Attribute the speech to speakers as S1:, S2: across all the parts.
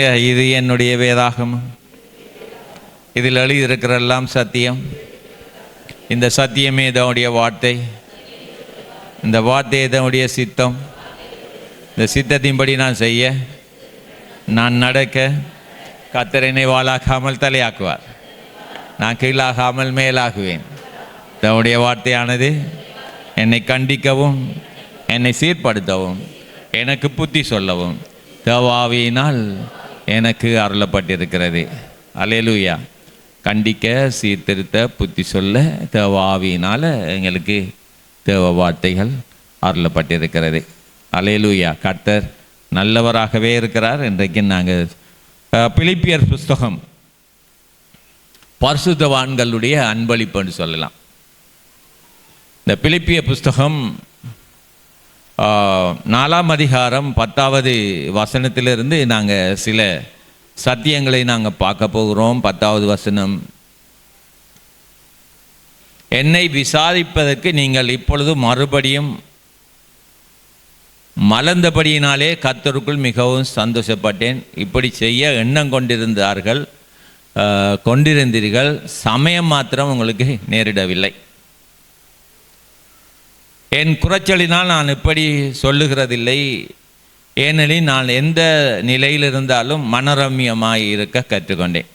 S1: இது என்னுடைய வேதாகமம், இதில் எழுதியிருக்கிறெல்லாம் சத்தியம். இந்த சத்தியமே இதனுடைய வார்த்தை, இந்த வார்த்தை இதனுடைய சித்தம். இந்த சித்தத்தின்படி நான் செய்ய, நான் நடக்க, கர்த்தர் என்னை வாளாக்காமல் தலையாக்குவார். நான் கீழாகாமல் மேலாகுவேன். இதனுடைய வார்த்தையானது என்னை கண்டிக்கவும், என்னை சீர்படுத்தவும், எனக்கு புத்தி சொல்லவும் தேவாவியினால் எனக்கு அருளப்பட்டிருக்கிறது. அல்லேலூயா. கண்டிக்க, சீர்திருத்த, புத்தி சொல்ல தேவாவியினால் எங்களுக்கு தேவ வார்த்தைகள் அருளப்பட்டிருக்கிறது. அல்லேலூயா. கர்த்தர் நல்லவராகவே இருக்கிறார். இன்றைக்கு நாங்கள் பிலிப்பியர் புஸ்தகம் பரிசுத்தவான்களுடைய அன்பளிப்புன்னு சொல்லலாம். இந்த பிலிப்பிய புஸ்தகம் 4ஆம் அதிகாரம் 10வது வசனத்திலிருந்து நாங்கள் சில சத்தியங்களை நாங்கள் பார்க்க போகிறோம். 10வது வசனம், என்னை விசாரிப்பதற்கு நீங்கள் இப்பொழுது மறுபடியும் மலர்ந்தபடியினாலே கர்த்தருக்குள் மிகவும் சந்தோஷப்பட்டேன். இப்படி செய்ய எண்ணம் கொண்டிருந்தீர்கள், சமயம் மாத்திரம் உங்களுக்கு நேரிடவில்லை. என் குறைச்சலினால் நான் இப்படி சொல்லுகிறதில்லை, ஏனெனில் நான் எந்த நிலையில் இருந்தாலும் மனரம்யமாய் இருக்க கற்றுக்கொண்டேன்.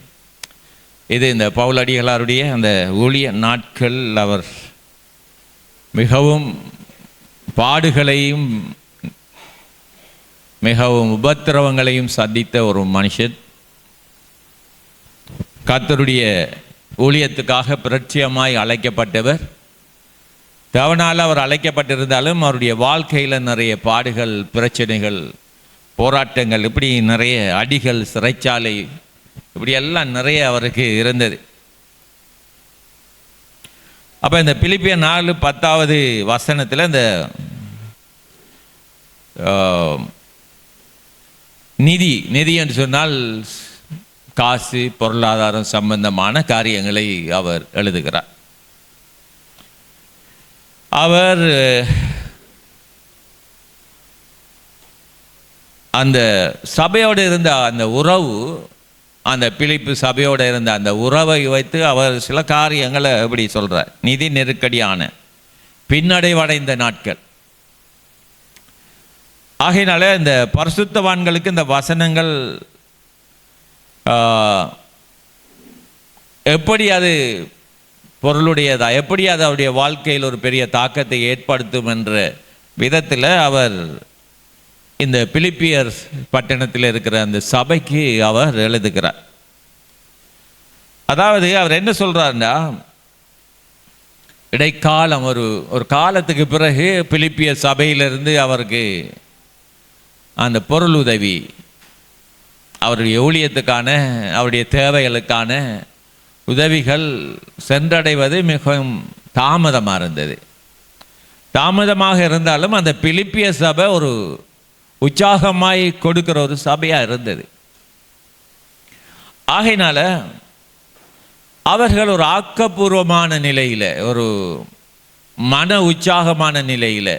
S1: இது இந்த பவுலடிகளாருடைய அந்த ஊழிய நாட்கள். அவர் மிகவும் பாடுகளையும் மிகவும் உபத்திரவங்களையும் சந்தித்த ஒரு மனுஷன். கர்த்தருடைய ஊழியத்துக்காக பிரட்சியமாய் அழைக்கப்பட்டவர். தேவனால் அவர் அழைக்கப்பட்டிருந்தாலும் அவருடைய வாழ்க்கையில் நிறைய பாடுகள், பிரச்சனைகள், போராட்டங்கள், இப்படி நிறைய அடிகள், சிறைச்சாலை, இப்படியெல்லாம் நிறைய அவருக்கு இருந்தது. அப்போ இந்த பிலிப்பியர் 4:10வது வசனத்தில் இந்த நிதி என்று சொன்னால் காசு, பொருளாதாரம் சம்பந்தமான காரியங்களை அவர் எழுதுகிறார். அவர் அந்த சபையோடு இருந்த அந்த உறவு, அந்த பிலிப்பு சபையோடு இருந்த அந்த உறவை வைத்து அவர் சில காரியங்களை எப்படி சொல்கிறார். நிதி நெருக்கடியான பின்னடைவடைந்த நாட்கள் ஆகையினால இந்த பரிசுத்தவான்களுக்கு இந்த வசனங்கள் எப்படி அது பொருளுடையதா, எப்படி அது அவருடைய வாழ்க்கையில் ஒரு பெரிய தாக்கத்தை ஏற்படுத்தும் என்ற விதத்தில் அவர் இந்த பிலிப்பியர் பட்டணத்தில் இருக்கிற அந்த சபைக்கு அவர் எழுதுகிறார். அதாவது அவர் என்ன சொல்றாருன்னா, இடைக்காலம் ஒரு காலத்துக்கு பிறகு பிலிப்பியர் சபையிலிருந்து அவருக்கு அந்த பொருள் உதவி, அவருடைய ஊழியத்துக்கான, அவருடைய தேவைகளுக்கான உதவிகள் சென்றடைவது மிகவும் தாமதமாக இருந்தது. தாமதமாக இருந்தாலும் அந்த பிலிப்பிய சபை ஒரு உற்சாகமாய் கொடுக்கிற ஒரு சபையாக இருந்தது. ஆகையினால அவர்கள் ஒரு ஆக்கப்பூர்வமான நிலையில், ஒரு மன உற்சாகமான நிலையில்,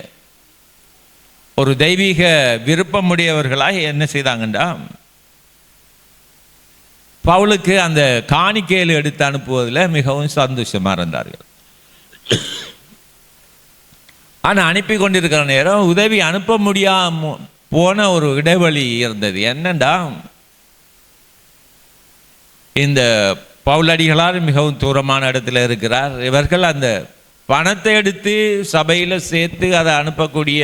S1: ஒரு தெய்வீக விருப்பமுடையவர்களாக என்ன செய்தாங்கண்டா, பவுலுக்கு அந்த காணிக்கையில் எடுத்து அனுப்புவதில் மிகவும் சந்தோஷமாக இருந்தார்கள். ஆனால் அனுப்பி கொண்டிருக்கிற நேரம் உதவி அனுப்ப முடியாமல் போன ஒரு இடைவெளி இருந்தது. என்னண்டா, இந்த பவுலடிகளார் மிகவும் தூரமான இடத்துல இருக்கிறார். இவர்கள் அந்த பணத்தை எடுத்து சபையில் சேர்த்து அதை அனுப்பக்கூடிய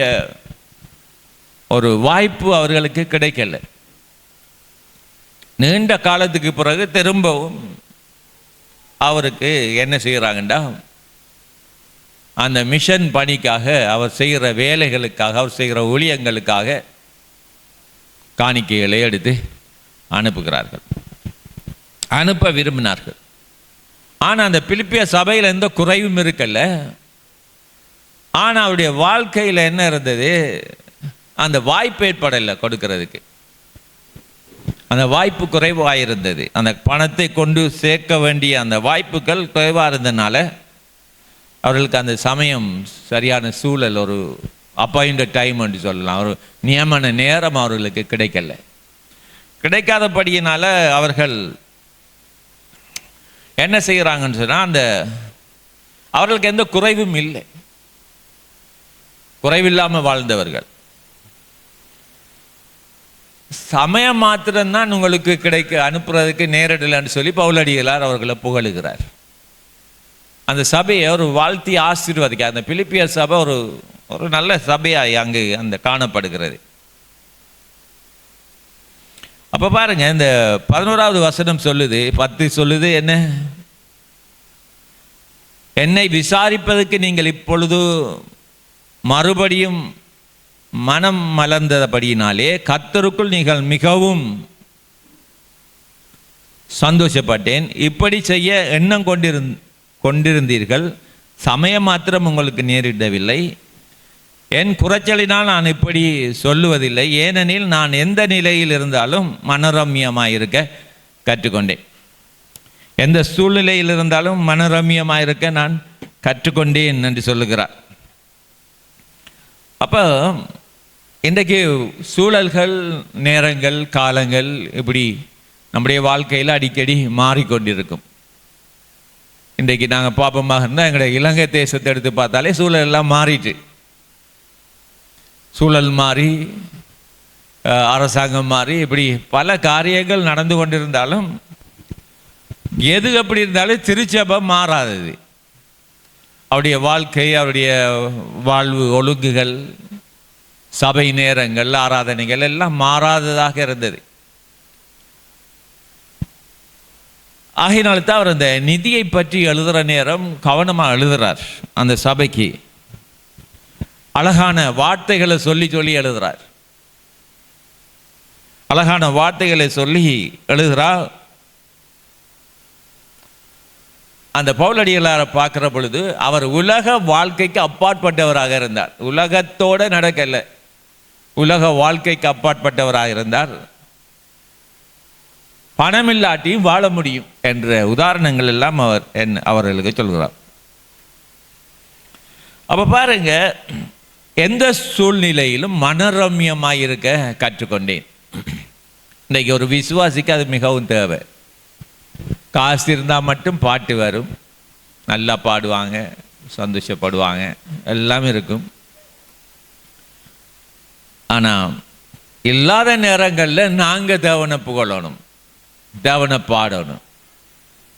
S1: ஒரு வாய்ப்பு அவர்களுக்கு கிடைக்கல. நீண்ட காலத்துக்கு பிறகு திரும்பவும் அவருக்கு என்ன செய்கிறாங்கண்டா, அந்த மிஷன் பணிக்காக, அவர் செய்கிற வேலைகளுக்காக, அவர் செய்கிற ஊழியங்களுக்காக காணிக்கைகளை எடுத்து அனுப்புகிறார்கள், அனுப்ப விரும்பினார்கள். ஆனால் அந்த பிலிப்பிய சபையில் எந்த குறைவும் இருக்கல. ஆனால் அவருடைய வாழ்க்கையில் என்ன இருந்தது, அந்த வாய்ப்பு ஏற்படலை கொடுக்கறதுக்கு. அந்த வாய்ப்பு குறைவாக இருந்தது. அந்த பணத்தை கொண்டு சேர்க்க வேண்டிய அந்த வாய்ப்புகள் குறைவாக இருந்ததுனால அவர்களுக்கு அந்த சமயம், சரியான சூழல், ஒரு அப்பாயிண்டட் டைம் என்று சொல்லலாம், ஒரு நியமன நேரம் அவர்களுக்கு கிடைக்கல. கிடைக்காதபடியினால அவர்கள் என்ன செய்கிறாங்கன்னு சொன்னால், அவர்களுக்கு எந்த குறைவும் இல்லை, குறைவில்லாமல் வாழ்ந்தவர்கள். சமயம் மாத்திரம்தான் உங்களுக்கு அனுப்புறதுக்கு நேரிடலன்னு சொல்லி பவுலடிகளார் அவர்களை புகழுகிறார். அந்த சபையை ஒரு வாழ்த்தி ஆசீர்வதிக்க, அந்த பிலிப்பியர் சபை ஒரு நல்ல சபையாய் அங்கு காணப்படுகிறது. அப்போ பாருங்க, இந்த 11வது வசனம் சொல்லுது, 10 சொல்லுது என்ன, என்னை விசாரிப்பதற்கு நீங்கள் இப்பொழுது மறுபடியும் மனம் மலர்ந்தபடியினாலே கர்த்தருக்குள் நீங்கள் மிகவும் சந்தோஷப்பட்டேன். இப்படி செய்ய எண்ணம் கொண்டிருந்தீர்கள், சமயம் மாத்திரம் உங்களுக்கு நேரிடவில்லை. என் குறைச்சலினால் நான் இப்படி சொல்லுவதில்லை, ஏனெனில் நான் எந்த நிலையில் இருந்தாலும் மனரம்யமாயிருக்க கற்றுக்கொண்டேன். எந்த சூழ்நிலையில் இருந்தாலும் மனரம்யமாயிருக்க நான் கற்றுக்கொண்டேன் என்று சொல்லுகிறார். அப்போ இன்றைக்கு சூழல்கள், நேரங்கள், காலங்கள் இப்படி நம்முடைய வாழ்க்கையில் அடிக்கடி மாறிக்கொண்டிருக்கும். இன்றைக்கு நாங்கள் பாப்பமாக இருந்தால் எங்களுடைய இலங்கை தேசத்தை எடுத்து பார்த்தாலே சூழல் எல்லாம் மாறிட்டு, சூழல் மாறி, அரசாங்கம் மாறி, இப்படி பல காரியங்கள் நடந்து கொண்டிருந்தாலும் எது எப்படி இருந்தாலும் திருச்சபை மாறாதது. அவருடைய வாழ்க்கை, அவருடைய வாழ்வு ஒழுங்குகள், சபை நேரங்கள், ஆராதனைகள் எல்லாம் மாறாததாக இருந்தது. ஆகையினால்தான் அவர் அந்த நிதியை பற்றி எழுதுகிற நேரம் கவனமாக எழுதுகிறார். அந்த சபைக்கு அழகான வார்த்தைகளை சொல்லி சொல்லி எழுதுகிறார். அழகான வார்த்தைகளை சொல்லி எழுதுகிறார். அந்த பவுலடிகளாரை பார்க்குற பொழுது அவர் உலக வாழ்க்கைக்கு அப்பாற்பட்டவராக இருந்தார். உலகத்தோடு நடக்கலை, உலக வாழ்க்கைக்கு அப்பாற்பட்டவராக இருந்தார். பணமில்லாட்டியும் வாழ முடியும் என்ற உதாரணங்கள் எல்லாம் அவர்களுக்கு சொல்கிறார். அப்போ பாருங்க, எந்த சூழ்நிலையிலும் மனரம்யமாயிருக்க கற்றுக்கொண்டேன். இன்றைக்கு ஒரு விசுவாசிக்கு அது மிகவும் தேவை. காசு இருந்தால் மட்டும் பாட்டு வரும், நல்லா பாடுவாங்க, சந்தோஷப்படுவாங்க, எல்லாம் இருக்கும். ஆனால் இல்லாத நேரங்களில் நாங்கள் தேவனை புகழணும், தேவனை பாடணும்,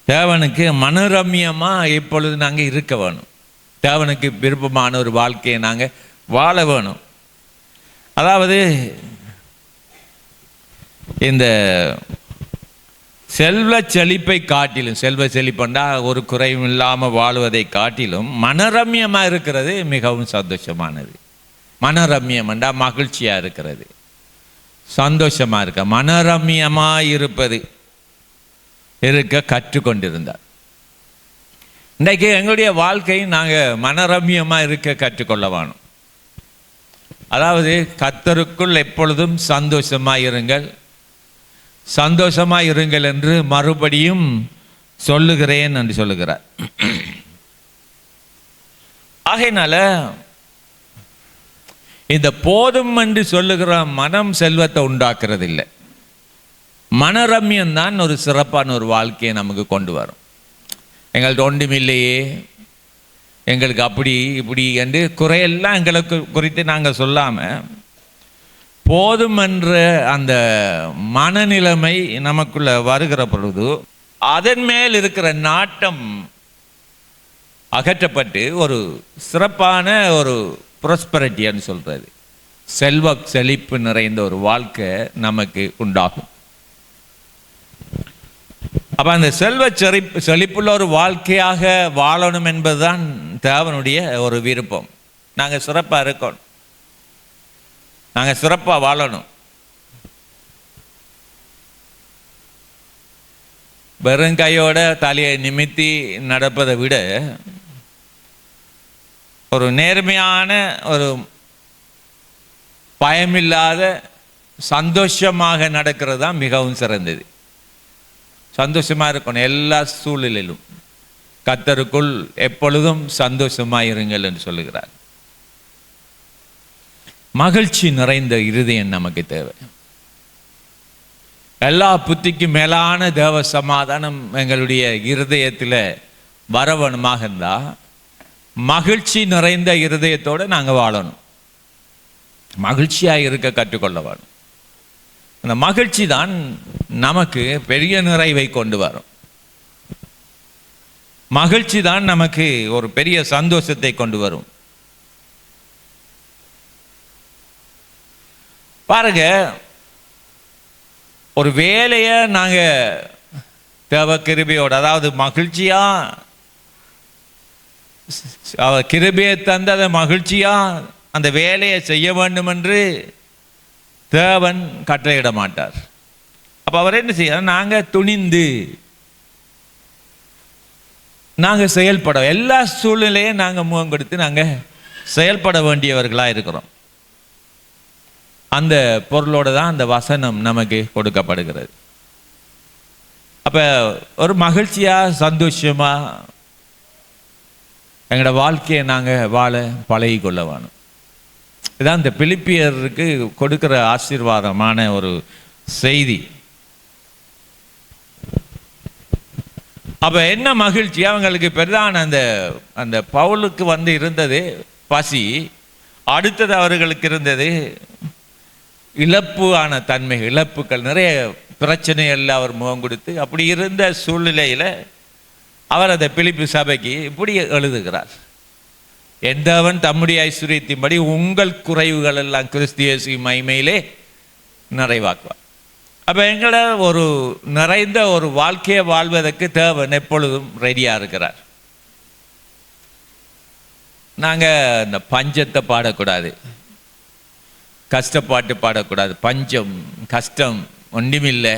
S1: தேவனுக்கு மனரம்யமாக இப்பொழுது நாங்கள் இருக்க வேணும், தேவனுக்கு விருப்பமான ஒரு வாழ்க்கையை நாங்கள் வாழ வேணும். அதாவது இந்த செல்வ செழிப்பை காட்டிலும், செல்வ செழிப்பண்டா ஒரு குறைவும் இல்லாமல் வாழ்வதை காட்டிலும் மனரம்யமாக இருக்கிறது மிகவும் சந்தோஷமானது. மனரம்யம்ண்டா மகிழ்ச்சியாக இருக்கிறது, சந்தோஷமாக இருக்க, மனரம்யமாக இருக்க கற்றுக்கொண்டிருந்தார். இன்றைக்கு எங்களுடைய வாழ்க்கை நாங்கள் மனரம்யமாக இருக்க கற்றுக்கொள்ள வேணும். அதாவது கர்த்தருக்குள் எப்பொழுதும் சந்தோஷமாக இருங்கள், சந்தோஷமாக இருங்கள் என்று மறுபடியும் சொல்லுகிறேன் என்று சொல்லுகிறார். ஆகையினால இந்த போதும் என்று சொல்லுகிற மனம் செல்வத்தை உண்டாக்குறது இல்லை. மனரம்யம்தான் ஒரு சிறப்பான ஒரு வாழ்க்கையை நமக்கு கொண்டு வரும். எங்கள்கிட்ட ஒன்றுமில்லையே, எங்களுக்கு அப்படி இப்படி என்று குறையெல்லாம் எங்களுக்கு குறித்து நாங்கள் சொல்லாமல், போதும் என்ற அந்த மனநிலைமை நமக்குள்ள வருகிற பொழுது அதன் மேல் இருக்கிற நாட்டம் அகற்றப்பட்டு ஒரு சிறப்பான ஒரு ப்ராஸ்பரிட்டின்னு சொல்கிறது, செல்வ செழிப்பு நிறைந்த ஒரு வாழ்க்கை நமக்கு உண்டாகும். அப்போ அந்த செல்வ செழிப்புள்ள ஒரு வாழ்க்கையாக வாழணும் என்பதுதான் தேவனுடைய ஒரு விருப்பம். நாங்கள் சிறப்பாக இருக்கணும், நாங்கள் சிறப்பாக வாழணும். வெறும் கையோட தலையை நிமித்தி நடப்பதை விட ஒரு நேர்மையான, ஒரு பயமில்லாத, சந்தோஷமாக நடக்கிறது தான் மிகவும் சிறந்தது. சந்தோஷமாக இருக்கணும் எல்லா சூழ்நிலையிலும். கர்த்தருக்குள் எப்பொழுதும் சந்தோஷமாக இருங்கள் என்று சொல்லுகிறார். மகிழ்ச்சி நிறைந்த இருதயம் நமக்கு தேவை. எல்லா புத்திக்கும் மேலான தேவ சமாதானம் எங்களுடைய இருதயத்தில் வரவணுமாக இருந்தால் மகிழ்ச்சி நிறைந்த இருதயத்தோடு நாங்கள் வாழணும். மகிழ்ச்சியாக இருக்க கற்றுக்கொள்ள வேணும். அந்த மகிழ்ச்சி தான் நமக்கு பெரிய நிறைவை கொண்டு வரும். மகிழ்ச்சி தான் நமக்கு ஒரு பெரிய சந்தோஷத்தை கொண்டு வரும். பாருங்க, ஒரு வேலையை நாங்கள் தேவ கிருபையோடு, அதாவது மகிழ்ச்சியா கிருபையை தந்து அதை மகிழ்ச்சியா அந்த வேலையை செய்ய வேண்டும் என்று தேவன் கட்டளையிட மாட்டார். அப்போ அவர் என்ன செய்ய, நாங்கள் துணிந்து நாங்கள் செயல்பட, எல்லா சூழ்நிலையும் நாங்கள் முகம் கொடுத்து நாங்கள் செயல்பட வேண்டியவர்களாக இருக்கிறோம். அந்த பொருளோடு தான் அந்த வசனம் நமக்கு கொடுக்கப்படுகிறது. அப்போ ஒரு மகிழ்ச்சியாக சந்தோஷமாக எங்களோட வாழ்க்கையை நாங்கள் வாழ பழகி கொள்ள வேணும். இதுதான் இந்த பிலிப்பியருக்கு கொடுக்கிற ஆசீர்வாதமான ஒரு செய்தி. அப்போ என்ன மகிழ்ச்சி அவங்களுக்கு பெரிதான அந்த பவுலுக்கு இருந்தது பசி, அடுத்தது அவர்களுக்கு இருந்தது இழப்பான தன்மை, இழப்புகள், நிறைய பிரச்சனைகள் அவர் முகம் கொடுத்து அப்படி இருந்த சூழ்நிலையில் அவர் அந்த பிலிப்பி சபைக்கு இப்படி எழுதுகிறார், எந்தவன் தம்முடைய ஐஸ்வரியத்தின்படி உங்கள் குறைவுகள் எல்லாம் கிறிஸ்து இயேசு மகிமையிலே நிறைவாக்குவார். அப்போ எங்களை ஒரு நிறைந்த ஒரு வாழ்க்கையை வாழ்வதற்கு தேவன் எப்பொழுதும் ரெடியாக இருக்கிறார். நாங்கள் இந்த பஞ்சத்தை பாடக்கூடாது, கஷ்டப்பாட்டு பாடக்கூடாது. பஞ்சம், கஷ்டம், ஒன்றுமில்லை,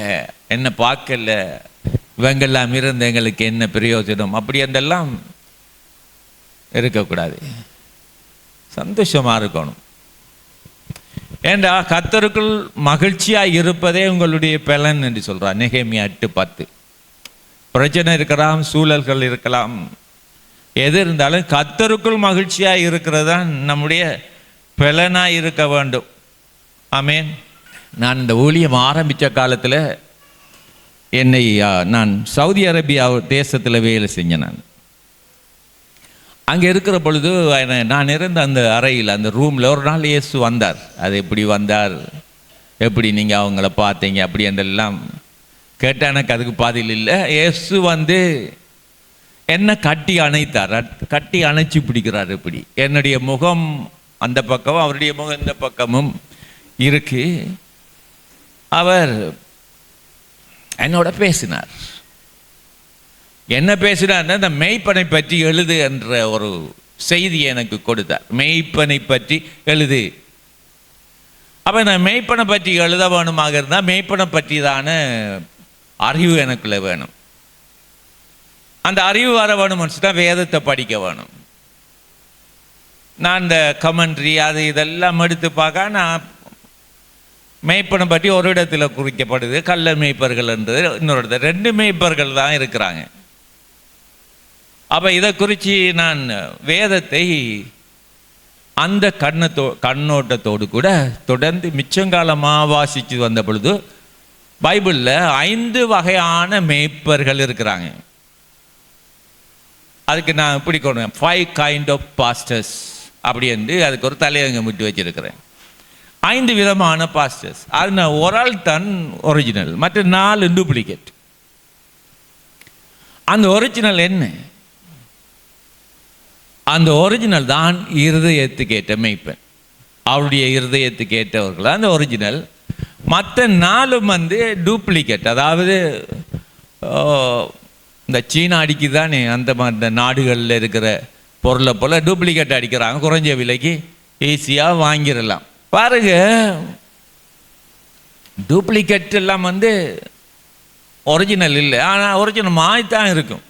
S1: என்ன பார்க்கல, இவங்கெல்லாம் இருந்த எங்களுக்கு என்ன பிரயோஜனம், அப்படி அதெல்லாம் இருக்கக்கூடாது. சந்தோஷமாக இருக்கணும். ஏண்டா கர்த்தருக்குள் மகிழ்ச்சியாக இருப்பதே உங்களுடைய பலன் என்று சொல்கிறார் நெகேமியா 8:10. பிரச்சனை இருக்கலாம், சூழல்கள் இருக்கலாம், எது இருந்தாலும் கர்த்தருக்குள் மகிழ்ச்சியாக இருக்கிறது தான் நம்முடைய பலனாக இருக்க வேண்டும். ஆமேன். நான் இந்த ஊழியம் ஆரம்பித்த காலத்தில் நான் சவுதி அரேபியா தேசத்தில் வேலை செஞ்சேன். நான் அங்கே இருக்கிற பொழுது நான் இருந்த அந்த அறையில், அந்த ரூமில் ஒரு நாள் இயேசு வந்தார். அது எப்படி வந்தார், எப்படி நீங்கள் அவங்கள பார்த்தீங்க, அப்படி என்றெல்லாம் கேட்டால் எனக்கு அதுக்கு பாதியில் இல்லை. இயேசு என்னை கட்டி அணைத்தார், கட்டி அணைச்சி பிடிக்கிறார். இப்படி என்னுடைய முகம் அந்த பக்கமும் அவருடைய முகம் இந்த பக்கமும் இருக்கு. அவர் என்னோட பேசினார். என்ன பேசினார்னா, இந்த மெய்ப்பனை பற்றி எழுது என்ற ஒரு செய்தியை எனக்கு கொடுத்தார். மெய்ப்பனை பற்றி எழுது. அப்போ நான் மெய்ப்பனை பற்றி எழுத வேணுமாக இருந்தால் மெய்ப்பனை பற்றி தான அறிவு எனக்குள்ள வேணும். அந்த அறிவு வர வேணும்னு சொன்னால் வேதத்தை படிக்க வேணும். நான் இந்த கமெண்ட்ரி அது இதெல்லாம் எடுத்து பார்க்க, நான் மேய்ப்பனை பற்றி ஒரு இடத்துல குறிக்கப்படுது கள்ள மேய்ப்பர்கள் என்றது, இன்னொரு இடத்துல 2 மேய்ப்பர்கள் தான் இருக்கிறாங்க. அப்போ இதை குறித்து நான் வேதத்தை அந்த கண்ணோட்டத்தோடு கூட தொடர்ந்து மிச்சங்காலமாக வாசித்து வந்த பொழுது பைபிளில் 5 வகையான மேய்ப்பர்கள் இருக்கிறாங்க. அதுக்கு நான் இப்படி கொண்டேன் 5 kind of pastors அப்படி என்று அதுக்கு ஒரு தலையங்கம் விட்டு வச்சிருக்கிறேன். 5 விதமான பாஸ்டர்ஸ். அது ஒரு ஆள் தான் ஒரிஜினல், மற்ற 4 டூப்ளிகேட். அந்த ஒரிஜினல் என்ன? அந்த ஒரிஜினல் தான் இருதயத்துக்கு ஏற்ற மெய்ப்பன். அவருடைய இருதயத்துக்கு ஏற்றவர்கள் அந்த ஒரிஜினல். மற்ற 4 டூப்ளிகேட். அதாவது இந்த சீனா அடிக்குதானே, அந்த மாதிரி நாடுகளில் இருக்கிற பொருளை போல் டூப்ளிகேட் அடிக்கிறாங்க, குறைஞ்ச விலைக்கு ஈஸியாக வாங்கிடலாம். பாருங்க, டூப்ளிகேட் எல்லாம் ஒரிஜினல் இல்லை, ஆனால் ஒரிஜினல் மாய்த்தான் இருக்கும்.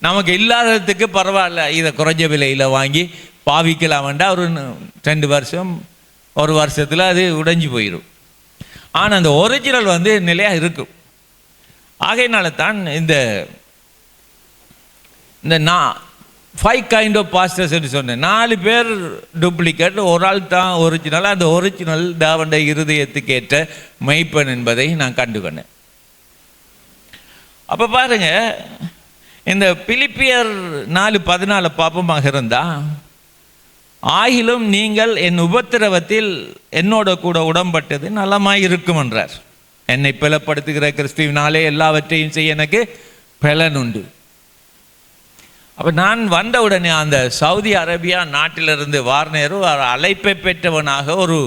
S1: நமக்கு இல்லாததுக்கு பரவாயில்ல, இதை குறைஞ்ச விலையில் வாங்கி பாவிக்கலாம் வேண்டாம், ஒரு 2 வருஷம் 1 வருஷத்தில் அது உடைஞ்சு போயிடும். ஆனால் அந்த ஒரிஜினல் நிலையாக இருக்கும். ஆகையினால தான் இந்த 5 கைண்ட் ஆஃப் பாஸ்டர்ஸ் என்று சொன்னேன். 4 பேர் டூப்ளிகேட், ஒரு ஆள் தான் ஒரிஜினல். அந்த ஒரிஜினல் தேவனுடைய இருதயத்துக்கு ஏற்ற மெய்ப்பன் என்பதை நான் கண்டுகொண்டேன். அப்போ பாருங்க, இந்த பிலிப்பியர் 4:14 பாப்பமாக இருந்தா, ஆகிலும் நீங்கள் என் உபத்திரவத்தில் என்னோட கூட உடன்பட்டது நலமாய் இருக்கும் என்றார். என்னை பலப்படுத்துகிற கிறிஸ்துவினாலே எல்லாவற்றையும் செய்ய எனக்கு பலன் உண்டு. அப்போ நான் வந்த உடனே அந்த சவுதி அரேபியா நாட்டிலிருந்து வார்னேரு அழைப்பை பெற்றவனாக, ஒரு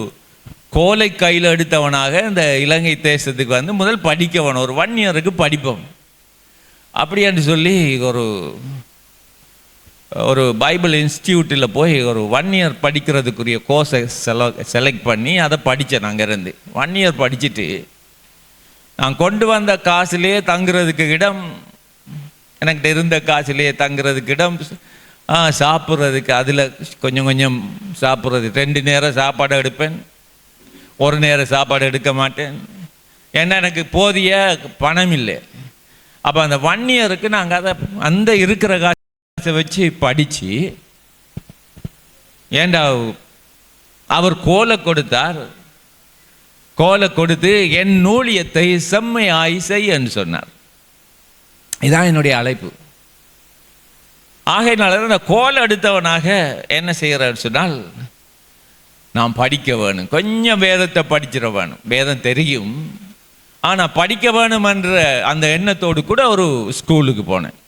S1: கோலை கையில் எடுத்தவனாக இந்த இலங்கை தேசத்துக்கு வந்து முதல் படிக்கவன், ஒரு 1 இயருக்கு படிப்போம் அப்படி என்று சொல்லி ஒரு பைபிள் இன்ஸ்டியூட்டில் போய் ஒரு 1 இயர் படிக்கிறதுக்குரிய கோர்ஸை செலக்ட் பண்ணி அதை படித்தேன். அங்கே இருந்து 1 இயர் படிச்சுட்டு நான் கொண்டு வந்த காசுலேயே தங்குறதுக்கு இடம், எனக்கிட்ட இருந்த காசுலேயே தங்குறதுக்கு இடம், சாப்பிட்றதுக்கு அதில் கொஞ்சம் கொஞ்சம் சாப்பிட்றது. 2 நேரம் சாப்பாடு எடுப்பேன், 1 நேரம் சாப்பாடு எடுக்க மாட்டேன். ஏன்னா எனக்கு போதிய பணம் இல்லை. அப்போ அந்த 1 இயருக்கு நாங்கள் அதை அந்த இருக்கிற காசை வச்சு படித்து, ஏண்டா அவர் கோலை கொடுத்தார், கோலை கொடுத்து என் ஊழியத்தை செம்மையாய் செய்யன்னு சொன்னார். இதான் என்னுடைய அழைப்பு. ஆகையினால அந்த கோலை எடுத்தவனாக என்ன செய்கிறான்னு சொன்னால், நான் படிக்க வேணும், கொஞ்சம் வேதத்தை படிச்சிட வேணும். வேதம் தெரியும், ஆனால் படிக்க வேணும் என்ற அந்த எண்ணத்தோடு கூட ஒரு ஸ்கூலுக்கு போனேன்.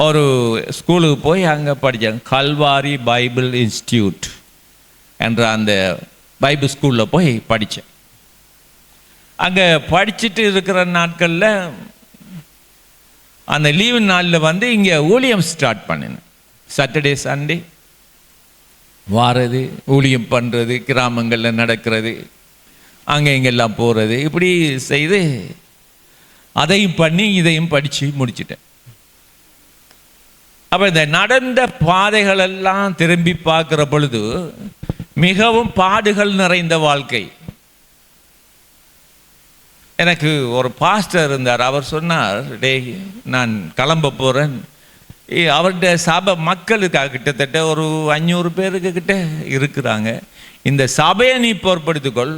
S1: ஒரு ஸ்கூலுக்கு போய் அங்கே படித்தேன். கல்வாரி பைபிள் இன்ஸ்டியூட் என்ற அந்த பைபிள் ஸ்கூலில் போய் படித்தேன். அங்கே படிச்சுட்டு இருக்கிற நாட்களில் அந்த லீவு நாளில் வந்து இங்கே ஊழியம் ஸ்டார்ட் பண்ணினேன். சாட்டர்டே சண்டே வாரது, ஊழியம் பண்ணுறது, கிராமங்களில் நடக்கிறது, அங்கே இங்கெல்லாம் போகிறது, இப்படி செய்து அதையும் பண்ணி இதையும் படித்து முடிச்சிட்டேன். அப்போ இந்த நடந்த பாதைகளெல்லாம் திரும்பி பார்க்குற பொழுது மிகவும் பாடுகள் நிறைந்த வாழ்க்கை. எனக்கு ஒரு பாஸ்டர் இருந்தார். அவர் சொன்னார், டேய் நான் கிளம்ப போகிறேன், அவர்கிட்ட சபை மக்களுக்காக கிட்டத்தட்ட ஒரு 500 பேருக்கு கிட்ட இருக்கிறாங்க, இந்த சபையை நீ பொறுப்படுத்திக்கொள்,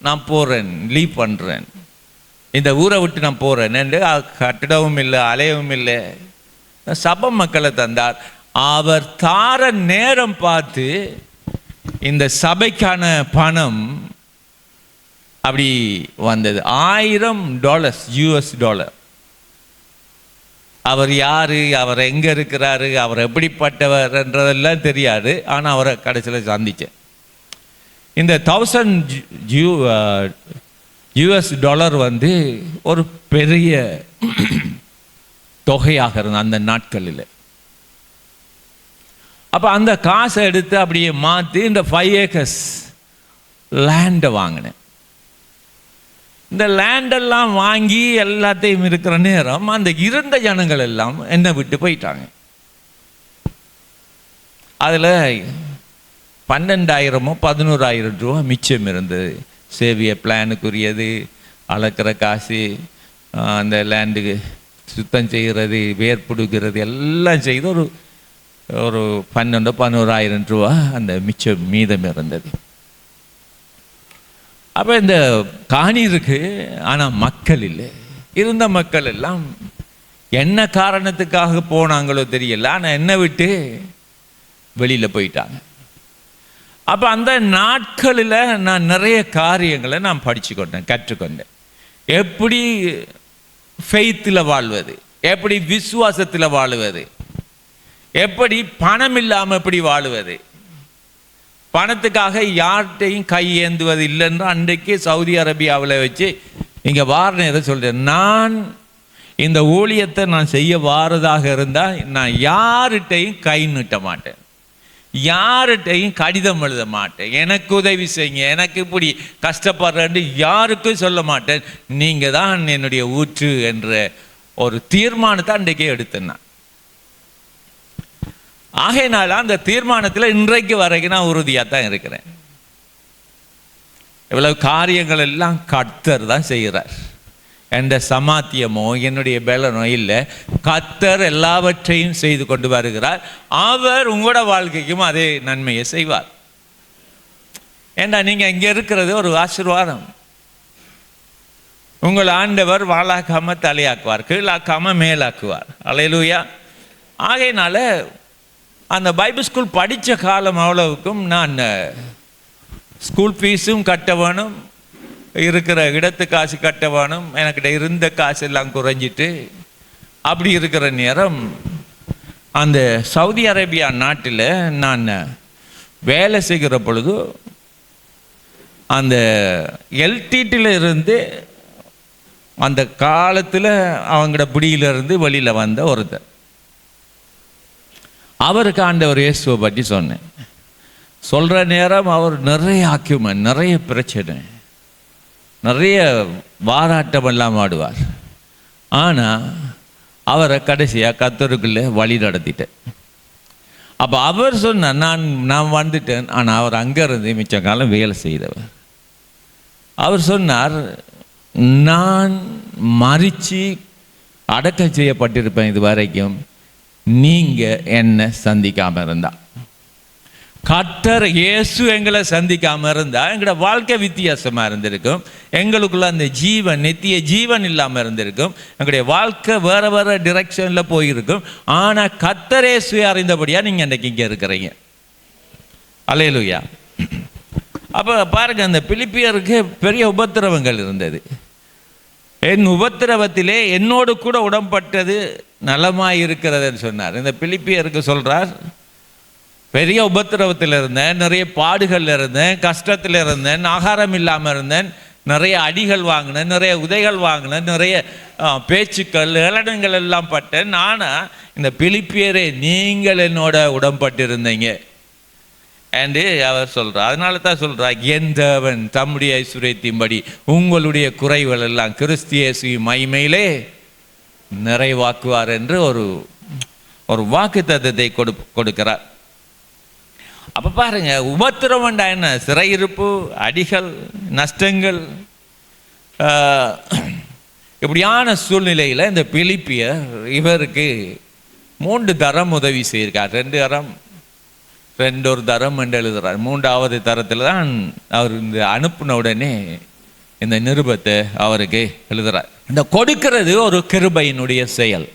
S1: நான் போகிறேன், லீவ் பண்ணுறேன், இந்த ஊரை விட்டு நான் போகிறேன் என்று. கட்டிடவும் இல்லை, அலையவும் இல்லை, சபை மக்களை தந்தார். அவர் தார நேரம் பார்த்து இந்த சபைக்கான பணம் அப்படி வந்தது. $1000 US டாலர். அவர் யாரு, அவர் எங்க இருக்கிறாரு, அவர் எப்படிப்பட்டவர் என்றதெல்லாம் தெரியாது. ஆனால் அவரை கடைசியில் சந்தித்தேன். இந்த 1000 US டாலர் வந்து ஒரு பெரிய தொகையாக இருந்தது அந்த நாட்களில். அப்போ அந்த காசை எடுத்து அப்படியே மாற்றி இந்த 5 ஏக்கர்ஸ் லேண்டை வாங்கினேன். இந்த லேண்டெல்லாம் வாங்கி எல்லாத்தையும் இருக்கிற நேரம் அந்த இருந்த ஜனங்கள் எல்லாம் என்னை விட்டு போயிட்டாங்க. அதில் 12,000 11,000 ரூபா மிச்சம் இருந்தது. சேவிய பிளானுக்குரியது, அளக்கிற காசு, அந்த லேண்டுக்கு சுத்தம் செய்கிறது, வேர் பிடுக்கிறது எல்லாம் செய்து ஒரு 12,000-11,000 ரூபா அந்த மிச்சம் மீதம் இருந்தது. அப்போ இந்த காணி இருக்கு, ஆனால் மக்கள் இல்லை. இருந்த மக்கள் எல்லாம் என்ன காரணத்துக்காக போனாங்களோ தெரியல, ஆனால் என்னை விட்டு வெளியில் போயிட்டாங்க. அப்போ அந்த நாட்களில் நான் நிறைய காரியங்களை நான் படித்து கொண்டேன், கற்றுக்கொண்டேன். எப்படி ஃபெய்த்தில் வாழ்வது, எப்படி விசுவாசத்தில் வாழுவது, எப்படி பணம் இல்லாமல் எப்படி வாழுவது, பணத்துக்காக யார்கிட்டையும் கை ஏந்துவது இல்லைன்னு அன்றைக்கு சவுதி அரேபியாவில் வச்சு இங்கே வாரனை சொல்கிறேன். நான் இந்த ஊழியத்தை நான் செய்ய வாரதாக இருந்தால் நான் யார்கிட்டையும் கை நீட்ட மாட்டேன், யார்கிட்டையும் கடிதம் எழுத மாட்டேன், எனக்கு உதவி செய்யுங்க, எனக்கு இப்படி கஷ்டப்படுறேன்னு யாருக்கும் சொல்ல மாட்டேன். நீங்கள் தான் என்னுடைய ஊற்று என்ற ஒரு தீர்மானத்தை அன்றைக்கே எடுத்தேன் நான். ஆகையினால அந்த தீர்மானத்தில் இன்றைக்கு வரைக்கும் நான் உறுதியாக தான் இருக்கிறேன். இவ்வளவு காரியங்கள் எல்லாம் கர்த்தர் தான் செய்கிறார். என்ற சமாத்தியமோ என்னுடைய பலனோ இல்லை. கர்த்தர் எல்லாவற்றையும் செய்து கொண்டு வருகிறார். அவர் உங்களோட வாழ்க்கைக்கும் அதே நன்மையை செய்வார். ஏண்டா நீங்கள் இங்கே இருக்கிறது ஒரு ஆசீர்வாதம். உங்கள் ஆண்டவர் வாளாக்காம தலையாக்குவார், கீழாக்காம மேலாக்குவார். அல்லேலூயா. ஆகையினால அந்த பைபிள் ஸ்கூல் படித்த காலம் அவ்வளவுக்கும் நான் ஸ்கூல் ஃபீஸும் கட்ட வேணும், இருக்கிற இடத்து காசு கட்ட வேணும், எனக்கிட்ட இருந்த காசு எல்லாம் குறைஞ்சிட்டு அப்படி இருக்கிற நேரம் அந்த சவுதி அரேபியா நாட்டில் நான் வேலை செய்கிற பொழுது அந்த எல்டிடியில் இருந்து அந்த காலத்தில் அவங்களோட பிடியிலிருந்து வெளியில் வந்த ஒருத்தர், அவருக்கு ஆண்டவர் இயேசுவை பற்றி சொன்னேன். சொல்கிற நேரம் அவர் நிறைய ஆக்கியமன், நிறைய பிரச்சனை, நிறைய வாராட்டமெல்லாம் ஆடுவார். ஆனால் அவரை கடைசியாக கர்த்தருக்குள்ளே வழி நடத்திட்டேன். அப்போ அவர் சொன்னார், நான் வந்துட்டேன். ஆனால் அவர் அங்கேருந்து மிச்ச காலம் வேலை செய்தவர். அவர் சொன்னார், நான் மரித்து அடக்கம் செய்யப்பட்டிருப்பேன் இது வரைக்கும், நீங்கள் என்னை சந்திக்காமல் இருந்தா. கர்த்தர் இயேசு எங்களை சந்திக்காமல் இருந்தால் எங்களோட வாழ்க்கை வித்தியாசமாக இருந்திருக்கும். எங்களுக்குள்ள அந்த ஜீவன், நித்திய ஜீவன் இல்லாமல் இருந்திருக்கும். எங்களுடைய வாழ்க்கை வேறு வேறு டிரெக்ஷனில் போயிருக்கும். ஆனால் கர்த்தர் இயேசுவை அறிந்தபடியாக நீங்கள் அன்றைக்கு இங்கே இருக்கிறீங்க. அல்லேலூயா. அப்போ பாருங்கள், அந்த பிலிப்பியருக்கு பெரிய உபத்திரவங்கள் இருந்தது. என் உபத்திரவத்திலே என்னோடு கூட உடன்பட்டது நலமாய் இருக்கிறதுன்னு சொன்னார். இந்த பிலிப்பியருக்கு சொல்கிறார், பெரிய உபத்திரவத்தில் இருந்தேன், நிறைய பாடுகள் இருந்தேன், கஷ்டத்தில் இருந்தேன், ஆகாரம் இல்லாமல் இருந்தேன், நிறைய அடிகள் வாங்கினேன், நிறைய உதைகள் வாங்கினேன், நிறைய பேச்சுக்கள் ஏளனங்கள் எல்லாம் பட்டேன். ஆனால் இந்த பிலிப்பியரே நீங்கள் என்னோட உடன்பட்டிருந்தீங்க என்று அவர் சொல்கிறார். அதனால தான் சொல்கிறார், என் தேவன் தம்முடைய ஐசுவரியத்தின்படி உங்களுடைய குறைகள் எல்லாம் கிறிஸ்து இயேசுவின் மகிமையிலே நிறைவாக்குவார் என்று ஒரு வாக்குத்தத்தத்தை கொடுக்கிறார். அப்போ பாருங்க, உபத்திரவண்டா என்ன? சிறையிருப்பு, அடிகள், நஷ்டங்கள், இப்படியான சூழ்நிலையில் இந்த பிலிப்பியர் இவருக்கு 3 தரம் உதவி செய்திருக்கார். 2 தரம் என்று எழுதுகிறார். 3வது தரத்தில் தான் அவர் இந்த அனுப்பின உடனே இந்த நிருபத்தை அவருக்கு எழுதுகிறார். இந்த கொடுக்கிறது ஒரு கிருபையினுடைய செயல்.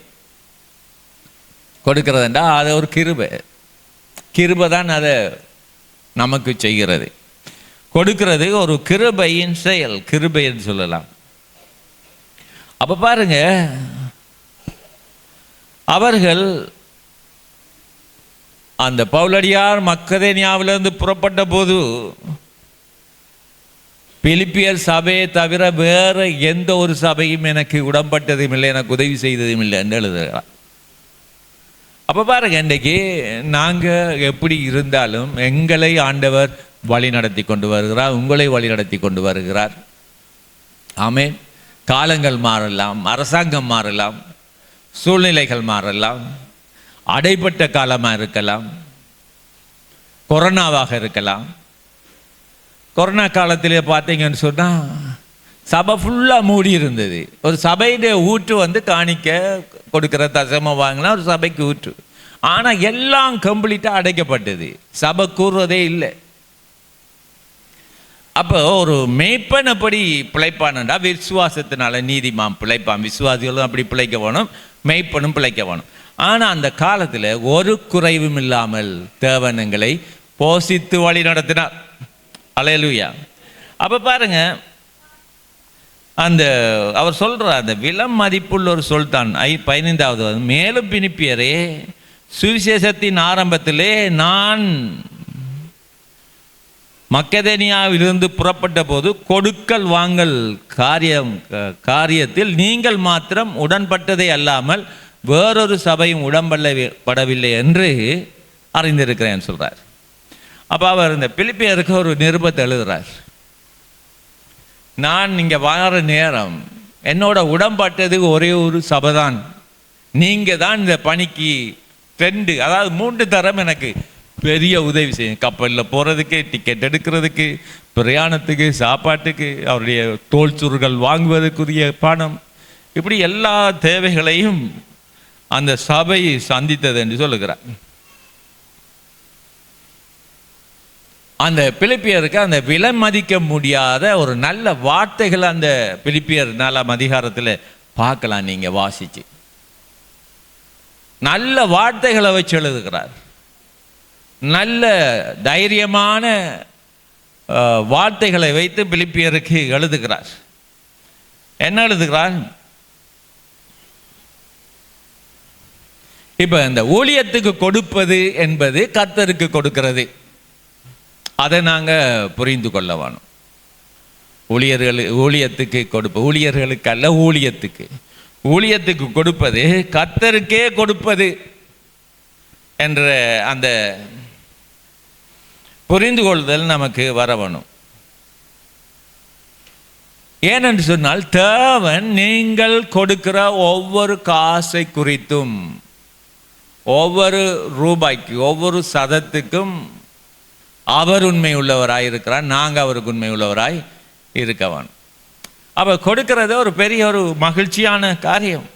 S1: கொடுக்கிறதுண்டா அது ஒரு கிருபை தான் அதை நமக்கு செய்கிறது. கொடுக்கிறது ஒரு கிருபையின் செயல், கிருபைன்னு சொல்லலாம். அப்போ பாருங்க, அவர்கள் அந்த பவுலடியார் மக்கதேனியாவிலிருந்து புறப்பட்ட போது பிலிப்பியர் சபையை தவிர வேற எந்த ஒரு சபையும் எனக்கு உடன்பட்டதும் இல்லை, எனக்கு உதவி செய்ததும் இல்லை என்று எழுதுகிறார். அப்போ பாருங்க, இன்றைக்கு நாங்கள் எப்படி இருந்தாலும் எங்களை ஆண்டவர் வழி நடத்தி கொண்டு வருகிறார், உங்களை வழி நடத்தி கொண்டு வருகிறார். ஆமென். காலங்கள் மாறலாம், அரசாங்கம் மாறலாம், சூழ்நிலைகள் மாறலாம், அடைப்பட்ட காலமாக இருக்கலாம், கொரோனாவாக இருக்கலாம். கொரோனா காலத்திலே பார்த்தீங்கன்னு சொன்னால் சபை ஃபுல்லாக மூடி இருந்தது. ஒரு சபையுடைய ஊற்று காணிக்க கொடுக்குற தசம வாங்கினா ஒரு சபைக்கு ஊற்று. ஆனால் எல்லாம் கம்ப்ளீட்டாக அடைக்கப்பட்டது, சபை கூறுறதே இல்லை. அப்போ ஒரு மேய்ப்பன் அப்படி பிழைப்பானண்டா விசுவாசத்தினால நீதிமான் பிழைப்பான். விசுவாசிகளும் அப்படி பிழைக்க வேணும், மேய்ப்பனும் பிழைக்க வேணும். ஆனால் அந்த காலத்தில் ஒரு குறைவும் இல்லாமல் தேவனங்களை போஷித்து வழி நடத்தினார். அல்லேலூயா. அப்போ பாருங்க, அந்த அவர் சொல்கிறார், அந்த விலம் மதிப்புள்ள ஒரு சொல் தான் 15வது. மேலும் பிலிப்பியரே, சுவிசேஷத்தின் ஆரம்பத்திலே நான் மக்கதேனியாவிலிருந்து புறப்பட்ட போது கொடுக்கல் வாங்கல் காரியத்தில் நீங்கள் மாத்திரம் உடன்பட்டதை அல்லாமல் வேறொரு சபையும் உடன்படவில்லை என்று அறிந்திருக்கிறேன் சொல்கிறார். அப்போ அவர் இந்த பிலிப்பியருக்கு ஒரு நிருபத்தை எழுதுகிறார். நான் இங்கே வார நேரம் என்னோட உடன்பட்டது ஒரே ஒரு சபை தான். நீங்கள் தான் இந்த பணிக்கு 3 தரம் எனக்கு பெரிய உதவி செய்யும். கப்பலில் போகிறதுக்கு, டிக்கெட் எடுக்கிறதுக்கு, பிரயாணத்துக்கு, சாப்பாட்டுக்கு, அவருடைய தோல் சுருகள் வாங்குவதற்குரிய பணம், இப்படி எல்லா தேவைகளையும் அந்த சபை சந்தித்தது என்று சொல்லுகிறார். அந்த பிலிப்பியருக்கு அந்த விலை மதிக்க முடியாத ஒரு நல்ல வார்த்தைகள் அந்த பிலிப்பியர் 4ஆம் அதிகாரத்தில் பார்க்கலாம். நீங்க வாசிச்சு நல்ல வார்த்தைகளை வச்சு எழுதுகிறார். நல்ல தைரியமான வார்த்தைகளை வைத்து பிலிப்பியருக்கு எழுதுகிறார். என்ன எழுதுகிறார்? இப்ப இந்த ஊழியத்துக்கு கொடுப்பது என்பது கர்த்தருக்கு கொடுக்கிறது. அதை நாங்கள் புரிந்து கொள்ள வேணும். ஊழியத்துக்கு ஊழியர்களுக்கு அல்ல, ஊழியத்துக்கு கொடுப்பது கர்த்தருக்கே கொடுப்பது என்ற அந்த புரிந்து கொள்ளுதல் நமக்கு வரவணும். ஏனென்று சொன்னால் தேவன் நீங்கள் கொடுக்கிற ஒவ்வொரு காசை குறித்தும், ஒவ்வொரு ரூபாய்க்கு, ஒவ்வொரு சதத்துக்கும் அவர் உண்மை உள்ளவராய் இருக்கிறார். நாங்கள் அவருக்கு உண்மை உள்ளவராய் இருக்கவன். அப்போ கொடுக்கிறத ஒரு பெரிய ஒரு மகிழ்ச்சியான காரியம்.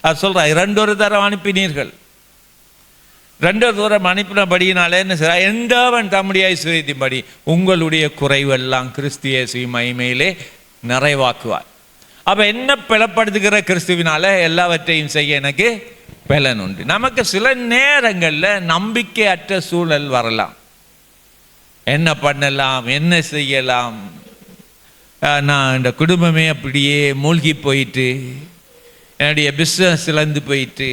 S1: அது சொல்கிறார், 2 தரம் அனுப்பினீர்கள். 2 தரம் அனுப்பினபடியினாலே என்ன செய்ய, எந்தவன் தம்முடைய ஐஸ்வரியத்தின்படி உங்களுடைய குறைவெல்லாம் கிறிஸ்து இயேசுவின் மகிமையிலே நிறைவாக்குவார். அப்போ என்ன பலப்படுத்துகிற கிறிஸ்துவினால எல்லாவற்றையும் செய்ய எனக்கு பலன் உண்டு. நமக்கு சில நேரங்களில் நம்பிக்கையற்ற சூழல் வரலாம். என்ன பண்ணலாம், என்ன செய்யலாம், நான் இந்த குடும்பமே அப்படியே மூழ்கி போயிட்டு, என்னுடைய பிஸ்னஸ் இழந்து போயிட்டு,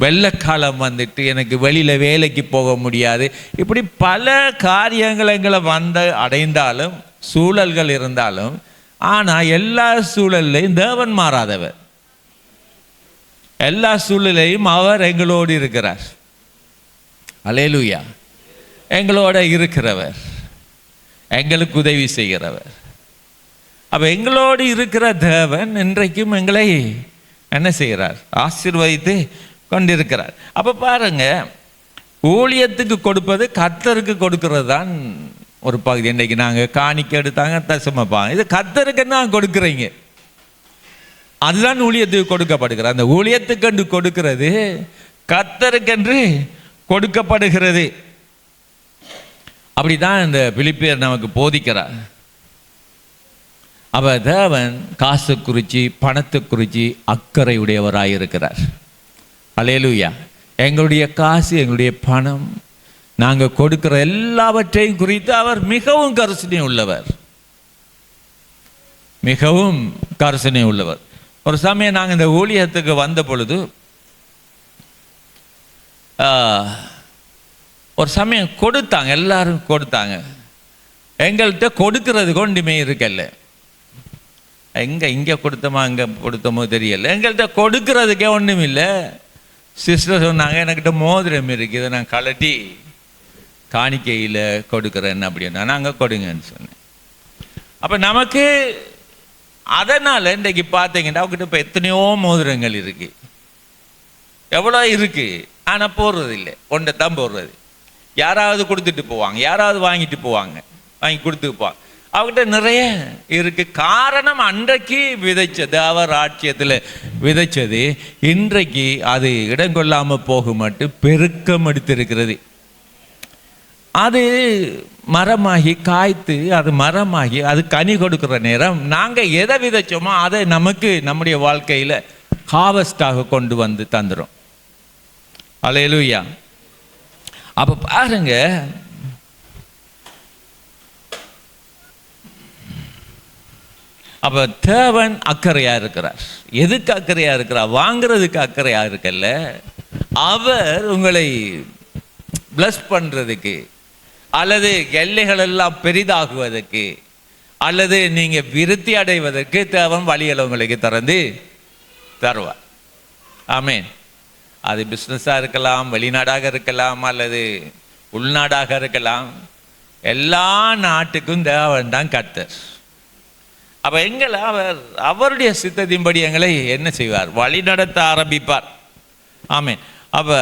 S1: வெள்ளக்காலம் வந்துட்டு எனக்கு வெளியில் வேலைக்கு போக முடியாது, இப்படி பல காரியங்களை அடைந்தாலும் சூழல்கள் இருந்தாலும், ஆனால் எல்லா சூழல்லையும் தேவன் மாறாதவர். எல்லா சூழலையும் அவர் எங்களோடு இருக்கிறார். அல்லேலூயா. எங்களோட இருக்கிறவர், எங்களுக்கு உதவி செய்கிறவர். அப்போ எங்களோடு இருக்கிற தேவன் இன்றைக்கும் எங்களை என்ன செய்கிறார், ஆசீர்வதித்து கொண்டிருக்கிறார். அப்போ பாருங்க, ஊழியத்துக்கு கொடுப்பது கர்த்தருக்கு கொடுக்கிறது தான் ஒரு பகுதி. இன்றைக்கு நாங்கள் காணிக்க எடுத்தாங்க, தசமப்பாங்க, இது கர்த்தருக்கு தான் கொடுக்குறீங்க. அதுதான் ஊழியத்துக்கு கொடுக்கப்படுகிறது. அந்த ஊழியத்துக்கென்று கொடுக்கிறது கர்த்தருக்கென்று கொடுக்கப்படுகிறது. அப்படிதான் இந்த பிலிப்பியர் நமக்கு போதிக்கிறார். அவ தேவன் காசு குறித்து, பணத்தை குறித்து அக்கறை உடையவராயிருக்கிறார். அல்லேலூயா. எங்களுடைய காசு, எங்களுடைய பணம், நாங்கள் கொடுக்கிற எல்லாவற்றையும் குறித்து அவர் மிகவும் கரிசனை உள்ளவர், மிகவும் கரிசனை உள்ளவர். ஒரு சமயம் நாங்கள் இந்த ஊழியத்துக்கு வந்த பொழுது ஒரு சமயம் கொடுத்தாங்க, எல்லாரும் கொடுத்தாங்க. எங்கள்கிட்ட கொடுக்கறதுக்கு ஒன்றுமே இருக்கல. இங்கே கொடுத்தோமா அங்கே கொடுத்தோமோ தெரியல. எங்கள்கிட்ட கொடுக்கறதுக்கே ஒன்றும் இல்லை. சிஸ்டர் சொன்னாங்க, என்கிட்ட மோதிரம் இருக்குது, இதை நான் கலட்டி காணிக்கையில் கொடுக்குறேன் அப்படின்னா, நாங்கள் கொடுங்கன்னு சொன்னேன். அப்போ நமக்கு அதனால் இன்றைக்கு பார்த்தீங்கன்னா அவங்ககிட்ட இப்போ எத்தனையோ மோதிரங்கள் இருக்குது, எவ்வளோ இருக்குது, ஆனால் போடுறது இல்லை, ஒன்றை தான் போடுறது. யாராவது கொடுத்துட்டு போவாங்க, யாராவது வாங்கிட்டு போவாங்க, வாங்கி கொடுத்துட்டு போவாங்க. அவங்ககிட்ட நிறைய இருக்கு. காரணம், அன்றைக்கு விதைச்சது, அவர் ஆட்சியத்தில் விதைச்சது இன்றைக்கு அது இடங்கொள்ளாமல் போக மட்டும் பெருக்கம் எடுத்திருக்கிறது. அது மரமாகி காய்த்து, அது மரமாகி அது கனி கொடுக்குற நேரம் நாங்கள் எதை விதைச்சோமோ அதை நமக்கு நம்முடைய வாழ்க்கையில் ஹார்வெஸ்டாக கொண்டு வந்து தந்துடும். அல்லேலூயா. அப்போ பாருங்க, அப்போ தேவன் அக்கறையாக இருக்கிறார். எதுக்கு அக்கறையாக இருக்கிறார்? வாங்கிறதுக்கு அக்கறையாக இருக்கல்ல, அவர் உங்களை பிளஸ் பண்ணுறதுக்கு, அல்லது எல்லைகள் எல்லாம் பெரிதாகுவதற்கு, அல்லது நீங்கள் விருத்தி அடைவதற்கு தேவன் வழிகளை உங்களுக்கு திறந்து தருவார். ஆமேன். அது பிஸ்னஸாக இருக்கலாம், வெளிநாடாக இருக்கலாம், அல்லது உள்நாடாக இருக்கலாம். எல்லா நாட்டுக்கும் தேவன் தான் கர்த்தர். அப்போ எங்களை அவர் அவருடைய சித்தத்தின்படி எங்களை என்ன செய்வார், வழி நடத்த ஆரம்பிப்பார். ஆமேன். அப்போ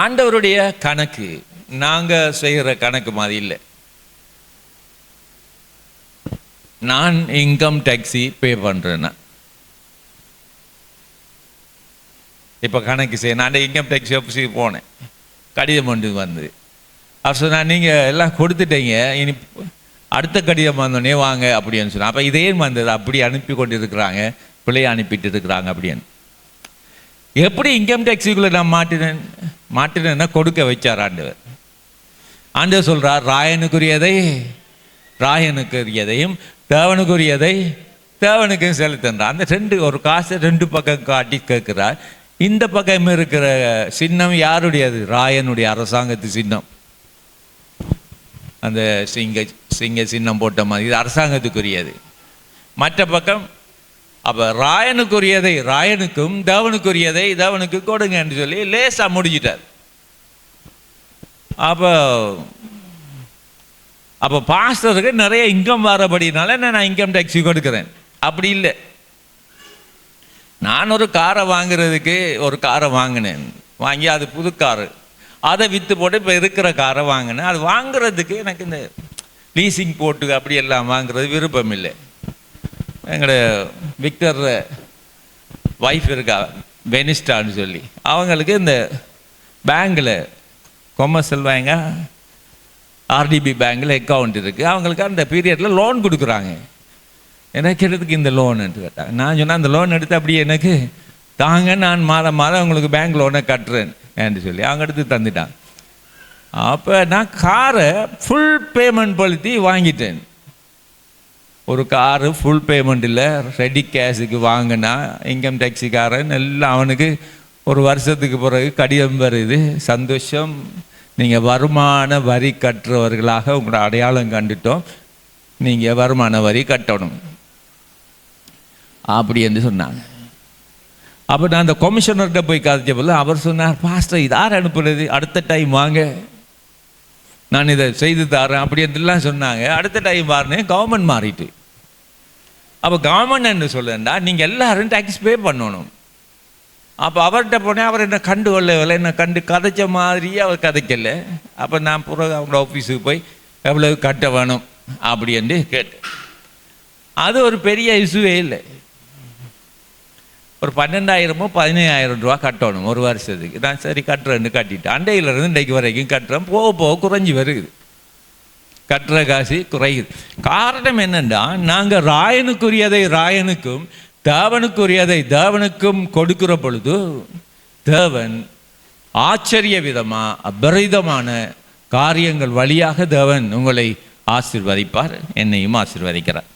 S1: ஆண்டவருடைய கணக்கு நாங்கள் செய்கிற கணக்கு மாதிரி இல்லை. நான் இன்கம் டேக்ஸி பே பண்ணுறேன்னா இப்போ கணக்கு செய்ய நான் இன்கம் டேக்ஸ் ஆஃபீஸுக்கு போனேன், கடிதம் கொண்டு வந்தது. அவர் சொன்னால் நீங்கள் எல்லாம் கொடுத்துட்டீங்க, இனி அடுத்த கடிதம் வந்தோடனே வாங்க அப்படின்னு சொன்னால். அப்போ இதே வந்தது, அப்படி அனுப்பி கொண்டு இருக்கிறாங்க, பிள்ளையை அனுப்பிட்டு இருக்கிறாங்க அப்படின்னு. எப்படி இன்கம் டேக்ஸுக்குள்ளே நான் மாட்டினேன்னா கொடுக்க வச்சார் ஆண்டவர். ஆண்டவர் சொல்கிறார், ராயனுக்குரியதை ராயனுக்குரியதையும் தேவனுக்குரியதை தேவனுக்கும் செலுத்துன்றார். அந்த ஒரு காசை 2 பக்கம் காட்டி கேட்குறார். இந்த பக்கம் இருக்கிற சின்னம் யாருடையது? ராயனுடைய அரசாங்கத்து சின்னம். அந்த சிங்க சின்னம் போட்ட மாதிரி இது அரசாங்கத்துக்குரியது. மற்ற பக்கம் அப்போ ராயனுக்குரியதை ராயனுக்கும் தேவனுக்குரியதை தேவனுக்கு கொடுங்கன்னு சொல்லி லேசாக முடிஞ்சிட்டார். அப்போ பாஸ்டருக்கு நிறைய இன்கம் வரபடினால நான் இன்கம் டேக்ஸ் கொடுக்குறேன். அப்படி இல்லை, நான் ஒரு காரை வாங்குறதுக்கு ஒரு காரை வாங்கினேன், வாங்கி அது புது காரு, அதை விற்று போட்டு இப்போ இருக்கிற காரை வாங்கினேன். அது வாங்குறதுக்கு எனக்கு இந்த லீசிங் போட்டு அப்படி எல்லாம் வாங்குறது விருப்பம் இல்லை. எங்களோட விக்டர் வைஃப் இருக்கா பெனிஸ்டான்னு சொல்லி, அவங்களுக்கு இந்த பேங்கில் கொமர்ஷியல் பேங்க ஆர்டிபி பேங்கில் அக்கௌண்ட் இருக்குது. அவங்களுக்கு அந்த பீரியடில் லோன் கொடுக்குறாங்க. எனக்கு எடுத்துக்கு இந்த லோனுன்ட்டு கேட்டாங்க. நான் சொன்னேன், அந்த லோன் எடுத்து அப்படியே எனக்கு தாங்க, நான் மாதம் மாதம் உங்களுக்கு பேங்க் லோனை கட்டுறேன் என்று சொல்லி அவங்க எடுத்து தந்துட்டான். அப்போ நான் காரை ஃபுல் பேமெண்ட் படுத்தி வாங்கிட்டேன். ஒரு காரு ஃபுல் பேமெண்ட்டில் ரெடி கேஷுக்கு வாங்கினா இன்கம் டேக்ஸுக்காரன் எல்லாம் அவனுக்கு ஒரு வருஷத்துக்கு பிறகு கடிதம் வருது, சந்தோஷம், நீங்கள் வருமான வரி கட்டுறவர்களாக உங்களோட அடையாளம் கண்டுட்டோம், நீங்கள் வருமான வரி கட்டணும் அப்படி என்று சொன்னாங்க. அப்போ நான் அந்த கமிஷனர்கிட்ட போய் கதைச்ச போது அவர் சொன்னார், பாஸ்டர் இது யார் அனுப்புறது, அடுத்த டைம் வாங்க நான் இதை செய்து தரேன் அப்படின்ட்டுலாம் சொன்னாங்க. அடுத்த டைம் வாருன்னு கவர்மெண்ட் மாறிட்டு. அப்போ கவர்மெண்ட் என்ன சொல்லுன்னா, நீங்கள் எல்லாரும் டேக்ஸ் பே பண்ணணும். அப்போ அவர்கிட்ட போனேன், அவர் என்ன கண்டு கொள்ளவில்லை, என்ன கண்டு கதைச்ச மாதிரியே அவர் கதைக்கலை. அப்போ நான் பிறகு அவங்களோட ஆஃபீஸுக்கு போய் எவ்வளவு கட்ட வேணும் அப்படின்னு கேட்டேன். அது ஒரு பெரிய இஷ்யூவே இல்லை. ஒரு 12,000 15,000 ரூபா கட்டணும் ஒரு வருஷத்துக்கு. நான் சரி கட்டுறேன்னு கட்டிட்டேன். அண்டையிலேருந்து இன்றைக்கு வரைக்கும் கட்டுறேன். போக போக குறைஞ்சி வருது, கட்டுற காசு குறையுது. காரணம் என்னென்னா, நாங்கள் ராயனுக்குரியதை ராயனுக்கும் தேவனுக்குரியதை தேவனுக்கும் கொடுக்கிற பொழுது தேவன் ஆச்சரிய விதமாக அபரிதமான காரியங்கள் வழியாக தேவன் உங்களை ஆசீர்வதிப்பார், என்னையும் ஆசீர்வதிக்கிறார்.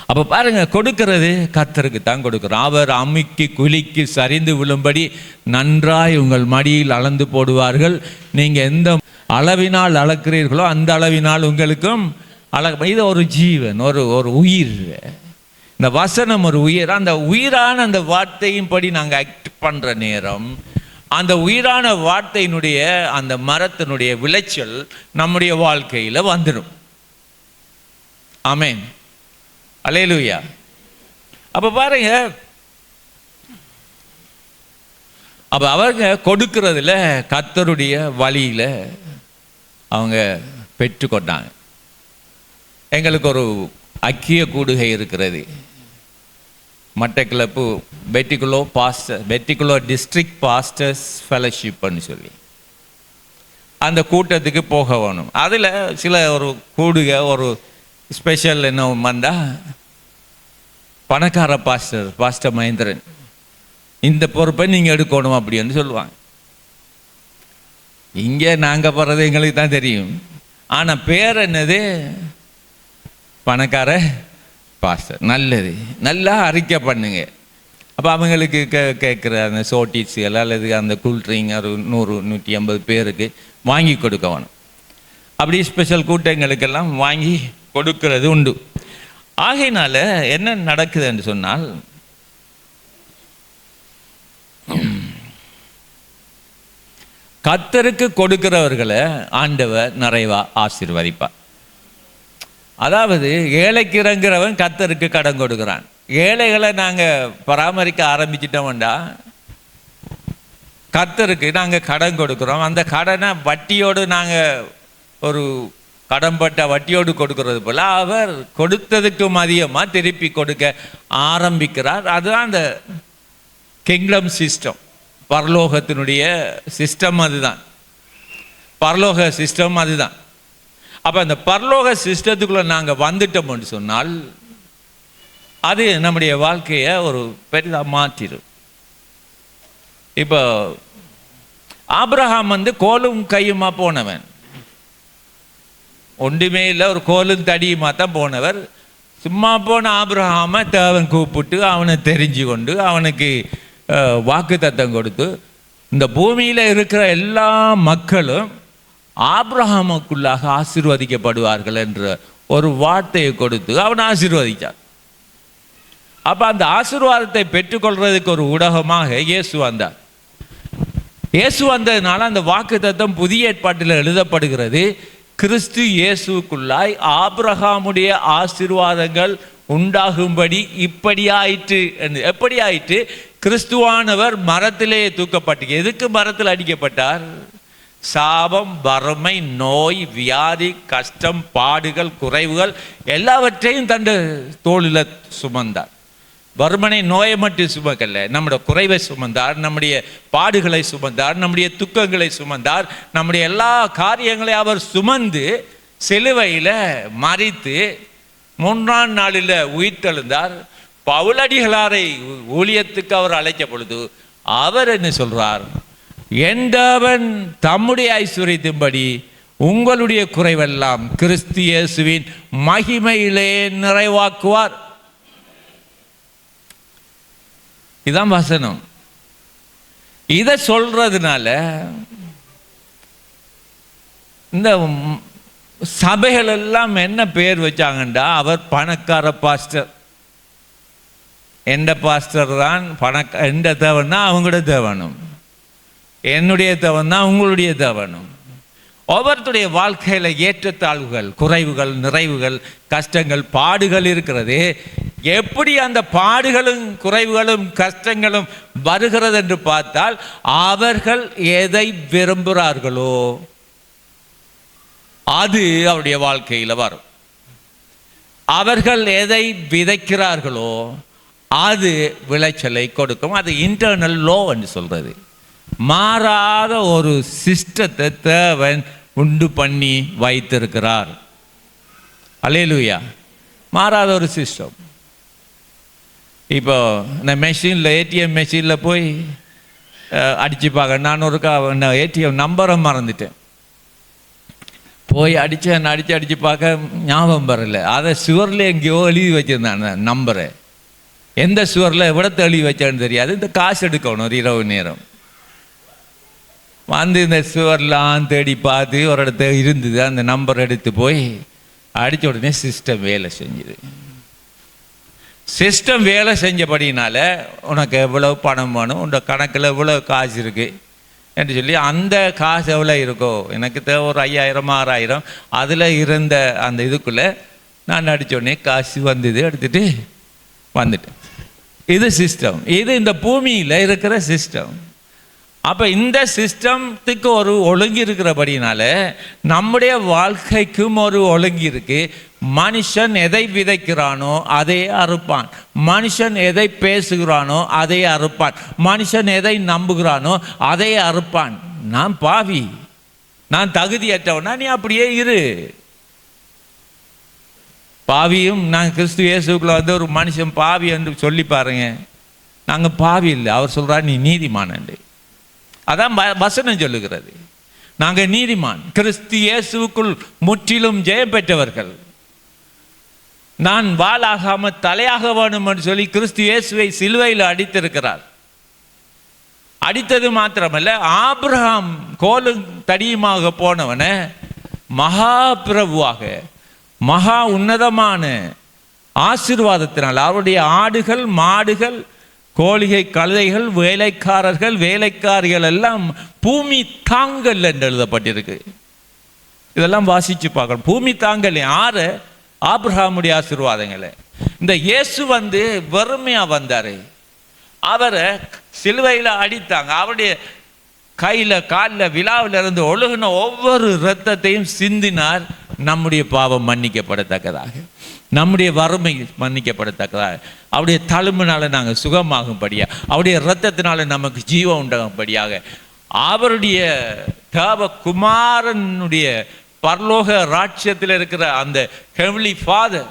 S1: அப்போ பாருங்க, கொடுக்கிறது கர்த்தருக்கு தான் கொடுக்குறோம். அவர் அமுக்கி குலுக்கி சரிந்து விழும்படி நன்றாய் உங்கள் மடியில் அளந்து போடுவார்கள். நீங்கள் எந்த அளவினால் அளக்கிறீர்களோ அந்த அளவினால் உங்களுக்கும் இது ஒரு ஜீவன், ஒரு உயிர். இந்த வசனம் ஒரு உயிர். அந்த உயிரான அந்த வார்த்தையின் படி நாங்கள் ஆக்ட் பண்ணுற நேரம், அந்த உயிரான வார்த்தையினுடைய அந்த மரத்தினுடைய விளைச்சல் நம்முடைய வாழ்க்கையில் வந்துடும். ஆமென், அல்லேலூயா. அப்போ பாருங்க, அப்போ அவங்க கொடுக்கறதுல கர்த்தருடைய வழியில் அவங்க பெற்றுக்கொண்டாங்க. எங்களுக்கு ஒரு ஐக்கிய கூடுகை இருக்கிறது, மட்டக்களப்பு பெட்டிக்குலோ டிஸ்ட்ரிக்ட் பாஸ்டர்ஸ் ஃபெலோஷிப்னு சொல்லி. அந்த கூட்டத்துக்கு போக வேணும். அதில் சில ஒரு கூடுகை ஒரு ஸ்பெஷல் என்ன வந்தால், பணக்கார பாஸ்டர் மகேந்திரன் இந்த பொறுப்பை நீங்கள் எடுக்கணும் அப்படின்னு சொல்லுவாங்க. இங்கே நாங்கள் போகிறது எங்களுக்கு தான் தெரியும், ஆனால் பேர் என்னது, பணக்கார பாஸ்டர். நல்லது, நல்லா அறிக்கை பண்ணுங்க. அப்போ அவங்களுக்கு கேட்குற அந்த சோட்டிஸுகள் அல்லது அந்த கூல்ட்ரிங்க் ஒரு 100-150 பேருக்கு வாங்கி கொடுக்க வேணும். அப்படி ஸ்பெஷல் கூட்டங்களுக்கெல்லாம் வாங்கி கொடுக்கிறது உண்டு. ஆகையினால என்ன நடக்குது என்று சொன்னால், கர்த்தருக்கு கொடுக்கிறவர்களை ஆண்டவர் நிறைவா ஆசீர்வதிப்பார். அதாவது ஏழைக்கு இறங்குறவன் கர்த்தருக்கு கடன் கொடுக்குறான். ஏழைகளை நாங்கள் பராமரிக்க ஆரம்பிச்சிட்டோம்டா, கர்த்தருக்கு நாங்கள் கடன் கொடுக்குறோம். அந்த கடனை வட்டியோடு நாங்கள் ஒரு கடன்பட்ட வட்டியோடு கொடுக்கறது போல் அவர் கொடுத்ததுக்கும் அதிகமாக திருப்பி கொடுக்க ஆரம்பிக்கிறார். அதுதான் அந்த கிங்டம் சிஸ்டம், பரலோகத்தினுடைய சிஸ்டம் அதுதான், பரலோக சிஸ்டம் அதுதான். அப்போ அந்த பரலோக சிஸ்டத்துக்குள்ளே நாங்கள் வந்துட்டோம்னு சொன்னால் அது நம்முடைய வாழ்க்கையை ஒரு பெரிதாக மாற்றிடும். இப்போ ஆபிரகாம் கோலும் கையுமா போனவன், ஒன்றுமே இல்லை, ஒரு கோலும் தடியுமா தான் போனவர். சும்மா போன ஆபிரகாமை தேவன் கூப்பிட்டு அவனை தெரிஞ்சு கொண்டு அவனுக்கு வாக்குத்தத்தம் கொடுத்து இந்த பூமியில் இருக்கிற எல்லா மக்களும் ஆபிரகாமுக்குள்ளாக ஆசீர்வதிக்கப்படுவார்கள் என்ற ஒரு வார்த்தையை கொடுத்து அவனை ஆசீர்வதித்தார். அப்போ அந்த ஆசீர்வாதத்தை பெற்றுக்கொள்றதுக்கு ஒரு ஊடகமாக இயேசு வந்தார். இயேசு வந்ததுனால அந்த வாக்குத்தத்தம் புதிய ஏற்பாட்டில் எழுதப்படுகிறது. கிறிஸ்து இயேசுக்குள்ளாய் ஆபிரகாமுடைய ஆசீர்வாதங்கள் உண்டாகும்படி இப்படி ஆயிற்று. எப்படி ஆயிற்று? கிறிஸ்துவானவர் மரத்திலே தூக்கப்பட்டு, எதுக்கு மரத்தில் அடிக்கப்பட்டார்? சாபம், வறுமை, நோய், வியாதி, கஷ்டம், பாடுகள், குறைவுகள் எல்லாவற்றையும் தன் தோளில் சுமந்தார். வறுமனை, நோயை மட்டும் சுமக்கல்ல, நம்முடைய குறைவை சுமந்தார், நம்முடைய பாடுகளை சுமந்தார், நம்முடைய துக்கங்களை சுமந்தார், நம்முடைய எல்லா காரியங்களையும் அவர் சுமந்து சிலுவையில் மரித்து 3ஆம் நாளில் உயிர்த்தெழுந்தார். பவுலடிகளாரை ஊழியத்துக்கு அவர் அழைக்க பொழுது அவர் என்ன சொல்றார்? எந்தவன் தம்முடைய ஐஸ்வர்யத்தின்படி உங்களுடைய குறைவெல்லாம் கிறிஸ்து இயேசுவின் மகிமையிலே நிறைவாக்குவார். இதான் வசனம். இதை சொல்றதுனால இந்த சபைகள் எல்லாம் என்ன பேர் வச்சாங்கண்டா, அவர் பணக்கார பாஸ்டர். எந்த பாஸ்டர் தான் எந்த தேவன்னா அவங்களோட தேவனும், என்னுடைய தேவன் தான் உங்களுடைய தேவனும். ஒவ்வொருத்தருடைய வாழ்க்கையில் ஏற்றத்தாழ்வுகள், குறைவுகள், நிறைவுகள், கஷ்டங்கள், பாடுகள் இருக்கிறது. எப்படி அந்த பாடுகளும் குறைவுகளும் கஷ்டங்களும் வருகிறது என்று பார்த்தால், அவர்கள் எதை விரும்புகிறார்களோ அது அவருடைய வாழ்க்கையில் வரும். அவர்கள் எதை விதைக்கிறார்களோ அது விளைச்சலை கொடுக்கும். அது இன்டர்னல் லோ என்று சொல்றது. மாறாத ஒரு சிஸ்டத்தை தேவன் உண்டு பண்ணி வைத்திருக்கிறார். அல்லேலூயா. மாறாத ஒரு சிஸ்டம். இப்போ இந்த மெஷினில், ஏடிஎம் மெஷினில் போய் அடித்து பார்க்க, நான் ஒருக்கா ஏடிஎம் நம்பரை மறந்துட்டேன். போய் அடித்து பார்க்க ஞாபகம் வரல. அதை சுவரில் எங்கேயோ எழுதி வச்சுருந்தேன் அந்த நம்பரை. எந்த சுவரில் எவ்வளோத்தை எழுதி வச்சான்னு தெரியாது. இந்த காசு எடுக்கணும் ஒரு இரவு நேரம் வந்து இந்த சுவர்லாம் தேடி பார்த்து ஒரு இடத்த இருந்தது. அந்த நம்பர் எடுத்து போய் அடித்த உடனே சிஸ்டம் வேலை செஞ்சுது. சிஸ்டம் வேலை செஞ்சபடினால உனக்கு எவ்வளோ பணம் வேணும், உன்னோட கணக்கில் எவ்வளோ காசு இருக்குது என்று சொல்லி, அந்த காசு எவ்வளோ இருக்கோ, எனக்கு தேவை ஒரு 5000 6000, அதில் இருந்த அந்த இதுக்குள்ளே நான் அடித்த உடனே காசு வந்தது, எடுத்துகிட்டு வந்துட்டேன். இது சிஸ்டம். இது இந்த பூமியில் இருக்கிற சிஸ்டம். அப்போ இந்த சிஸ்டத்துக்கு ஒரு ஒழுங்கு இருக்கிறபடினால நம்முடைய வாழ்க்கைக்கும் ஒரு ஒழுங்கு இருக்கு. மனுஷன் எதை விதைக்கிறானோ அதை அறுப்பான். மனுஷன் எதை பேசுகிறானோ அதை அறுப்பான். மனுஷன் எதை நம்புகிறானோ அதை அறுப்பான். நான் பாவி, நான் தகுதியற்றவனா, நீ அப்படியே இரு. பாவியும், நான் கிறிஸ்து இயேசுக்குள்ள வந்து ஒரு மனுஷன் பாவி என்று சொல்லி பாருங்க. நாங்கள் பாவி இல்லை, அவர் சொல்றார் நீ நீதிமான் என்று. அதான் வசனம் சொல்லுகிறது. நாங்கள் நீதிமான், கிறிஸ்து இயேசுக்குள் முற்றிலும் ஜெயம் பெற்றவர்கள். நான் வாளாகாம தலையாக வேணும் என்று சொல்லி கிறிஸ்து இயேசுவை சிலுவையில் அடித்திருக்கிறார். அடித்தது மாத்திரமல்ல, ஆபிரகாம் கோலும் தடியுமாக போனவன மகா பிரபுவாக, மகா உன்னதமான ஆசீர்வாதத்தினால் அவருடைய ஆடுகள், மாடுகள், கோழிகை, கழுதைகள், வேலைக்காரர்கள், வேலைக்காரிகள் எல்லாம் பூமி தாங்கல் என்று எழுதப்பட்டிருக்கு. இதெல்லாம் வாசிச்சு பார்க்கணும். பூமி தாங்கல் யாரு? ஆபிரகாமுடைய ஆசீர்வாதங்களை. இந்த இயேசு வந்து வெறுமையா வந்தாரு. அவரை சிலுவையில் அடித்தாங்க. அவருடைய கையில் காலில் விழாவில் இருந்து ஒழுகின ஒவ்வொரு இரத்தத்தையும் சிந்தினார் நம்முடைய பாவம் மன்னிக்கப்படத்தக்கதாக. நம்முடைய வறுமை மன்னிக்கப்படத்தக்கதாக, அவருடைய தழும்பினால நாங்கள் சுகமாகும்படியா, அவருடைய இரத்தத்தினால நமக்கு ஜீவம் உண்டாகும்படியாக, அவருடைய குமாரனுடைய பரலோக ராட்சியத்தில் இருக்கிற அந்த ஹெவன்லி ஃபாதர்,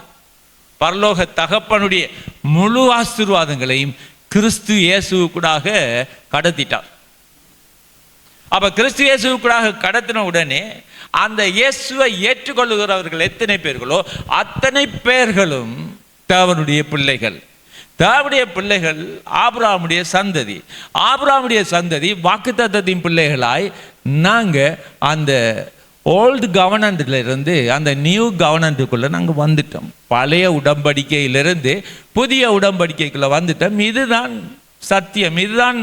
S1: பரலோக தகப்பனுடைய முழு ஆசீர்வாதங்களையும் கிறிஸ்து இயேசுவுக்குடாக கடத்திட்டார். அப்ப கிறிஸ்து இயேசுவுக்குடாக கடத்தின உடனே அந்த இயேசுவை ஏற்றுக்கொள்ளுகிறவர்கள் எத்தனை பேர்களோ அத்தனை பேர்களும் தேவனுடைய பிள்ளைகள். தேவனுடைய பிள்ளைகள் ஆபிரகாமுடைய சந்ததி. ஆபிரகாமுடைய சந்ததி வாக்குத்தத்தத்தின் பிள்ளைகளாய் நாங்கள் அந்த ஓல்டு கவர்னன்ட்ல இருந்து அந்த நியூ கவர்னன்ட்டுக்குள்ளே நாங்கள் வந்துட்டோம். பழைய உடன்படிக்கையிலிருந்து புதிய உடன்படிக்கைக்குள்ளே வந்துட்டோம். இதுதான் சத்தியம், இதுதான்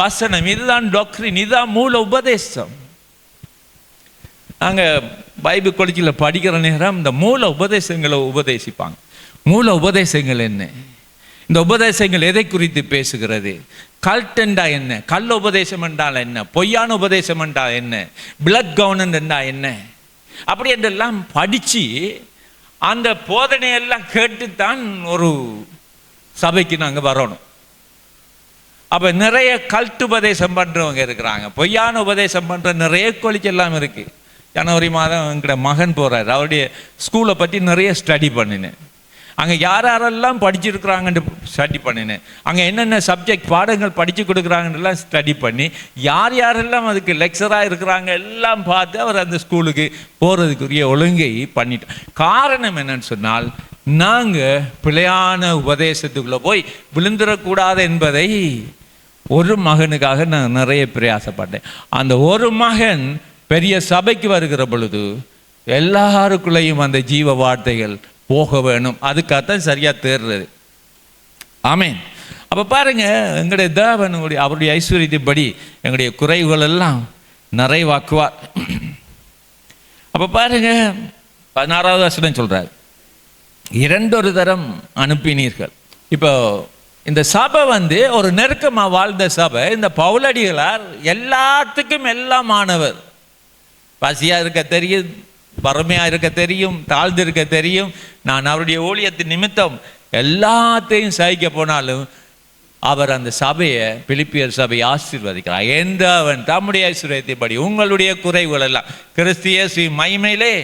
S1: வசனம், இதுதான் டாக்டரின், இதுதான் மூல உபதேசம். நாங்கள் பைபிள் காலேஜில் படிக்கிற நேரம் இந்த மூல உபதேசங்களை உபதேசிப்பாங்க. மூல உபதேசங்கள் என்ன, இந்த உபதேசங்கள் எதை குறித்து பேசுகிறது, கல்ட் என்றா என்ன, கள்ள உபதேசம் என்றால் என்ன, பொய்யான உபதேசம் என்றால் என்ன, பிளட் கவர்னன்ட் என்றால் என்ன, அப்படி என்றெல்லாம் படித்து அந்த போதனையெல்லாம் கேட்டுத்தான் ஒரு சபைக்கு நாங்கள் வரணும். அப்போ நிறைய கல்ட் உபதேசம் பண்ணுறவங்க இருக்கிறாங்க, பொய்யான உபதேசம் பண்ணுற நிறைய காலேஜ் எல்லாம் இருக்குது. ஜனவரி மாதம் எங்களோட மகன் போகிறார், அவருடைய ஸ்கூலை பற்றி நிறைய ஸ்டடி பண்ணினேன். அங்கே யாரெல்லாம் படிச்சிருக்கிறாங்கன்னு ஸ்டடி பண்ணினேன். அங்கே என்னென்ன சப்ஜெக்ட் பாடங்கள் படித்து கொடுக்குறாங்கன்னெல்லாம் ஸ்டடி பண்ணி யார் யாரெல்லாம் அதுக்கு லெக்சராக இருக்கிறாங்க எல்லாம் பார்த்து அவர் அந்த ஸ்கூலுக்கு போகிறதுக்குரிய ஒழுங்கை பண்ணிட்டோம். காரணம் என்னன்னு சொன்னால், நாங்கள் பிழையான உபதேசத்துக்குள்ளே போய் விழுந்துடக்கூடாது என்பதை ஒரு மகனுக்காக நான் நிறைய பிரயாசப்பட்டேன். அந்த ஒரு மகன் பெரிய சபைக்கு வருகிற பொழுது எல்லாருக்குள்ளேயும் அந்த ஜீவ வார்த்தைகள் போக வேணும். அதுக்காகத்தான் சரியாக தேர்றது. ஆமேன். அப்போ பாருங்க, எங்களுடைய தேவனுடைய அவருடைய ஐஸ்வர்யத்தின்படி எங்களுடைய குறைவுகள் எல்லாம் நிறைவாக்குவார். அப்போ பாருங்க, 16வது வசனம் சொல்றார், 2 தரம் அனுப்பினீர்கள். இப்போ இந்த சபை ஒரு நெருக்கமாக வாழ்ந்த சபை. இந்த பவுலடிகளார் எல்லாத்துக்கும் எல்லாமானவர். பசியாக இருக்க தெரியும், வறுமையாக இருக்க தெரியும், தாழ்ந்து இருக்க தெரியும். நான் அவருடைய ஊழியத்தின் நிமித்தம் எல்லாத்தையும் சகிக்க போனாலும் அவர் அந்த சபையை, பிலிப்பியர் சபையை ஆசீர்வதிக்கிறார். அவன் தம்முடைய ஐஸ்வர்யத்தின்படி உங்களுடைய குறைவுகள் எல்லாம் கிறிஸ்து இயேசு மகிமையிலே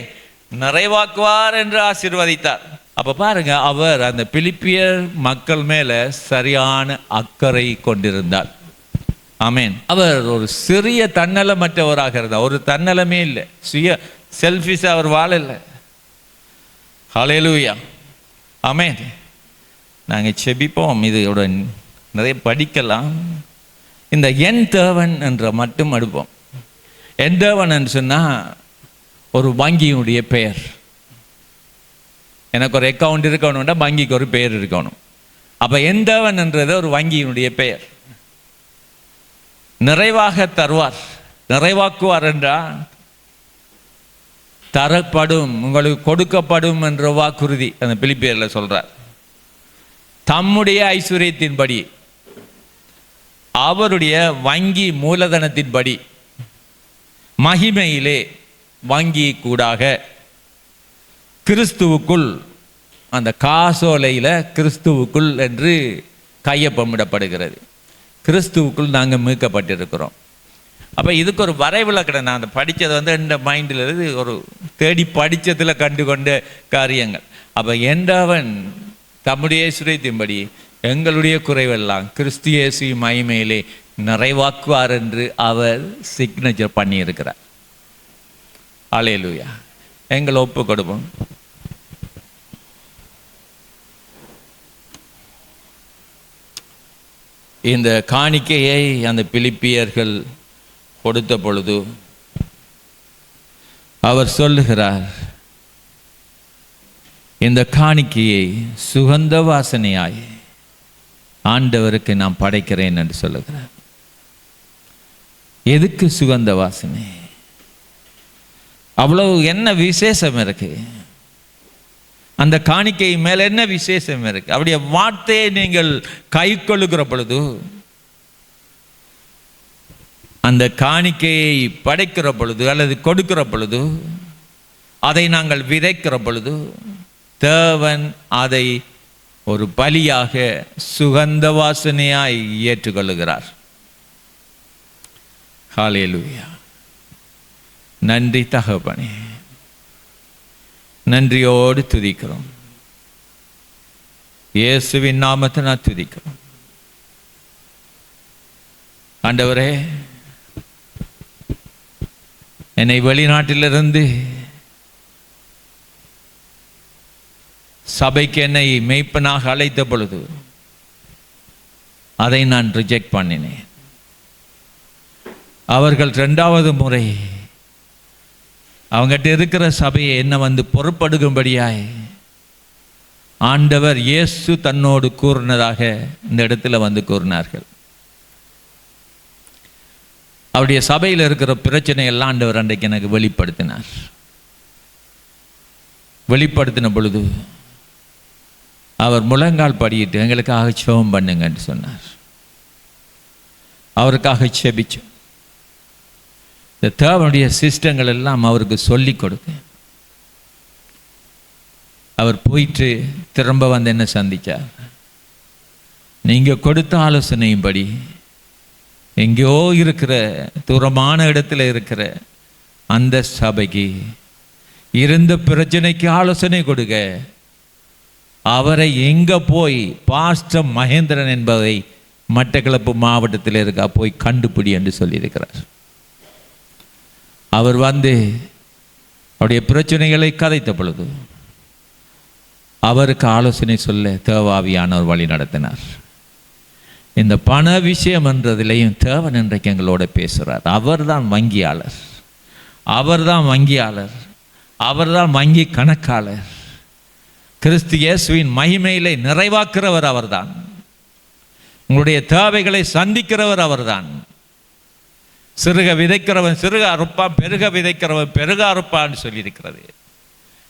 S1: நிறைவாக்குவார் என்று ஆசீர்வதித்தார். அப்போ பாருங்க, அவர் அந்த பிலிப்பியர் மக்கள் மேலே சரியான அக்கறை கொண்டிருந்தார். ஆமேன். அவர் ஒரு சிறிய தன்னலமற்றவராக இருந்தார். ஒரு தன்னலமே இல்லை, சுய செல்ஃபிஷ் அவர் வாழலை. ஹல்லேலூயா. ஆமேன். நாங்கள் செபிப்போம், இதோட நிறைய படிக்கலாம். இந்த என் தேவன் என்ற மட்டும் அடுப்போம். என் தேவன் என்று சொன்னால் ஒரு வங்கியினுடைய பெயர். எனக்கு ஒரு அக்கௌண்ட் இருக்கணும்னா வங்கிக்கு ஒரு பெயர் இருக்கணும். அப்போ என் தேவன் என்றது ஒரு வங்கியினுடைய பெயர். நிறைவாக தருவார், நிறைவாக்குவார் என்றால் தரப்படும், உங்களுக்கு கொடுக்கப்படும் என்ற வாக்குறுதி அந்த பிலிப்பியரில் சொல்றார். தம்முடைய ஐஸ்வர்யத்தின்படி, அவருடைய வங்கி மூலதனத்தின்படி, மகிமையிலே வங்கி கூடாக கிறிஸ்துவுக்குள், அந்த காசோலையில் கிறிஸ்துவுக்குள் என்று கையொப்பமிடப்படுகிறது. கிறிஸ்துவுக்குள் நாங்கள் மீட்கப்பட்டிருக்கிறோம். அப்போ இதுக்கு ஒரு வரைவிலக்கணம். நான் அந்த படித்தது இந்த மைண்டில் இருந்து ஒரு தேடி படித்ததில் கண்டு கொண்ட காரியங்கள். அப்போ என்றவன் தம்முடைய ஐஸ்வர்யத்தின்படி எங்களுடைய குறைவெல்லாம் கிறிஸ்து இயேசு மகிமையிலே நிறைவாக்குவார் என்று அவர் சிக்னேச்சர் பண்ணியிருக்கிறார். அல்லேலூயா. எங்களை ஒப்பு கொடுப்போம். இந்த காணிக்கையை அந்த பிலிப்பியர்கள் கொடுத்த பொழுது அவர் சொல்லுகிறார், இந்த காணிக்கையை சுகந்த வாசனையாய் ஆண்டவருக்கு நான் படைக்கிறேன் என்று சொல்லுகிறார். எதுக்கு சுகந்த வாசனை? அவ்வளவு என்ன விசேஷம் இருக்கு அந்த காணிக்கை மேல? என்ன விசேஷம் இருக்கு? அவருடைய வார்த்தையை நீங்கள் கை கொள்ளுகிற பொழுது, அந்த காணிக்கையை படைக்கிற பொழுது அல்லது கொடுக்கிற பொழுது, அதை நாங்கள் விதைக்கிற பொழுது, தேவன் அதை ஒரு பலியாக சுகந்த வாசனையாய் ஏற்றுக்கொள்ளுகிறார். ஹல்லேலூயா. நன்றி தகப்பனே, நன்றியோடு துதிக்கிறோம். இயேசுவின் நாமத்தை நான் துதிக்கிறோம். ஆண்டவரே, என்னை வெளிநாட்டிலிருந்து சபைக்கு என்னை மெய்ப்பனாக அழைத்த பொழுது அதை நான் ரிஜெக்ட் பண்ணினேன். அவர்கள் 2வது முறை அவங்ககிட்ட இருக்கிற சபையை என்ன வந்து பொறுப்படுகும்படியாய் ஆண்டவர் இயேசு தன்னோடு கூறினதாக இந்த இடத்துல வந்து கூறினார்கள். அவருடைய சபையில் இருக்கிற பிரச்சனை எல்லாம் ஆண்டவர் அன்றைக்கு எனக்கு வெளிப்படுத்தினார். வெளிப்படுத்தின பொழுது அவர் முழங்கால் படியிட்டு எங்களுக்காக ஜெபம் பண்ணுங்கன்னு சொன்னார். அவருக்காக ஜெபிச்சோம். இந்த தேவனுடைய சிஸ்டங்கள் எல்லாம் அவருக்கு சொல்லி கொடுத்தேன். அவர் போயிட்டு திரும்ப வந்து என்ன சந்திச்சார். நீங்கள் கொடுத்த ஆலோசனையும்படி எங்கேயோ இருக்கிற தூரமான இடத்துல இருக்கிற அந்த சபைக்கு இருந்த பிரச்சனைக்கு ஆலோசனை கொடுக்க அவரை எங்கே போய் பாஸ்டர் மகேந்திரன் என்பதை மட்டக்களப்பு மாவட்டத்தில் இருக்கா போய் கண்டுபிடி என்று சொல்லியிருக்கிறார். அவர் வந்து அவருடைய பிரச்சனைகளை கதைத்த பொழுது அவருக்கு ஆலோசனை சொல்ல தேவாவியானவர் வழி நடத்தினார். இந்த பண விஷயம் என்றதிலையும் தேவன் இன்றைக்கு எங்களோட பேசுகிறார். அவர்தான் வங்கியாளர், அவர்தான் வங்கியாளர், அவர்தான் வங்கி கணக்காளர். கிறிஸ்து இயேசுவின் மகிமையிலே நிறைவாக்குறவர் அவர்தான். உங்களுடைய தேவைகளை சந்திக்கிறவர் அவர்தான். சிறுக விதைக்கிறவன் சிறுக அறுப்பான், பெருக விதைக்கிறவன் பெருக அறுப்பான்னு சொல்லியிருக்கிறது.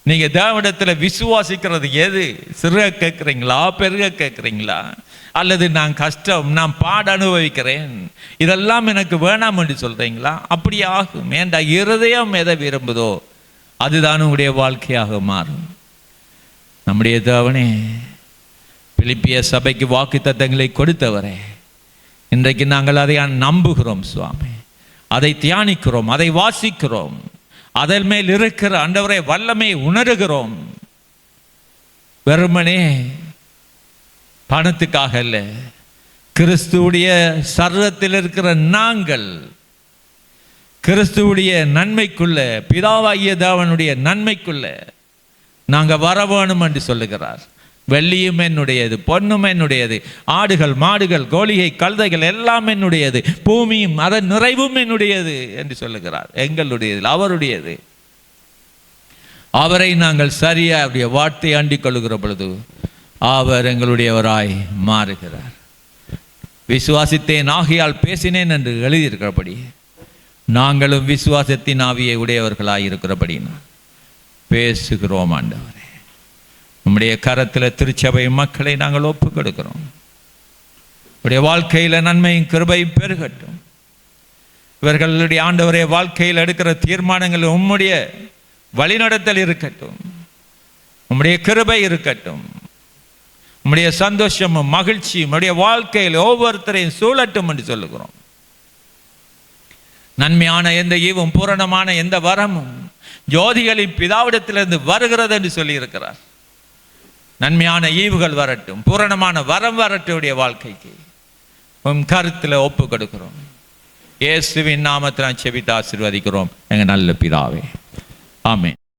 S1: நீங்கள் தேவனிடத்தில் விசுவாசிக்கிறது எது? சிறுக கேட்குறீங்களா, பெருக கேட்குறீங்களா? அல்லது நான் கஷ்டம், நான் பாட அனுபவிக்கிறேன், இதெல்லாம் எனக்கு வேணாம் என்று சொல்கிறீங்களா? அப்படி ஆகும். ஏண்டா இருதயம் எதை விரும்புதோ அதுதான் உங்களுடைய வாழ்க்கையாக மாறும். நம்முடைய தேவனே, பிலிப்பிய சபைக்கு வாக்கு தத்தங்களை கொடுத்தவரே, இன்றைக்கு நாங்கள் அதை நம்புகிறோம் சுவாமி, அதை தியானிக்கிறோம், அதை வாசிக்கிறோம், அதன் மேல் இருக்கிற ஆண்டவரே வல்லமை உணர்கிறோம். வெறுமனே பணத்துக்காக அல்ல, கிறிஸ்துவுடைய சரீரத்தில் இருக்கிற நாங்கள் கிறிஸ்துவுடைய நன்மைக்குள்ள, பிதாவாகிய தேவனுடைய நன்மைக்குள்ள நாங்கள் வர வேணும் என்று சொல்லுகிறார். வெள்ளியும் என்னுடையது, பொன்னும் என்னுடையது, ஆடுகள் மாடுகள் கோழிகை கழுதைகள் எல்லாம் என்னுடையது, பூமியும் அதன் நிறைவும் என்னுடையது என்று சொல்லுகிறார். எங்களுடையது, அவருடையது. அவரை நாங்கள் சரியாக அவருடைய வார்த்தை அண்டிக் கொள்ளுகிற பொழுது அவர் எங்களுடையவராய் மாறுகிறார். விசுவாசித்தேன் ஆகையால் பேசினேன் என்று எழுதியிருக்கிறபடி நாங்களும் விசுவாசத்தின் ஆவியை உடையவர்களாய் இருக்கிறபடி பேசுகிறோம். ஆண்டவரே, நம்முடைய கரத்தில் திருச்சபை மக்களை நாங்கள் ஒப்பு கொடுக்கிறோம். உடைய வாழ்க்கையில் நன்மையும் கிருபையும் பெருகட்டும். இவர்களுடைய ஆண்டவரே வாழ்க்கையில் எடுக்கிற தீர்மானங்கள் உம்முடைய வழிநடத்தல் இருக்கட்டும், உம்முடைய கிருபை இருக்கட்டும், உம்முடைய சந்தோஷமும் மகிழ்ச்சியும் உம்முடைய வாழ்க்கையில் ஒவ்வொருத்தரையும் சூழட்டும் என்று சொல்லுகிறோம். நன்மையான எந்த ஈவும் பூரணமான எந்த வரமும் ஜோதிகளின் பிதாவிடத்திலிருந்து வருகிறது என்று சொல்லி இருக்கிறார். நன்மையான ஈவுகள் வரட்டும், பூரணமான வரம் வரட்டுடைய வாழ்க்கைக்கு உம் கருத்தில் ஒப்பு கொடுக்கிறோம். இயேசுவின் நாமத்தில் செபித்து ஆசீர்வதிக்கிறோம் எங்கள் நல்ல பிதாவே. ஆமென்.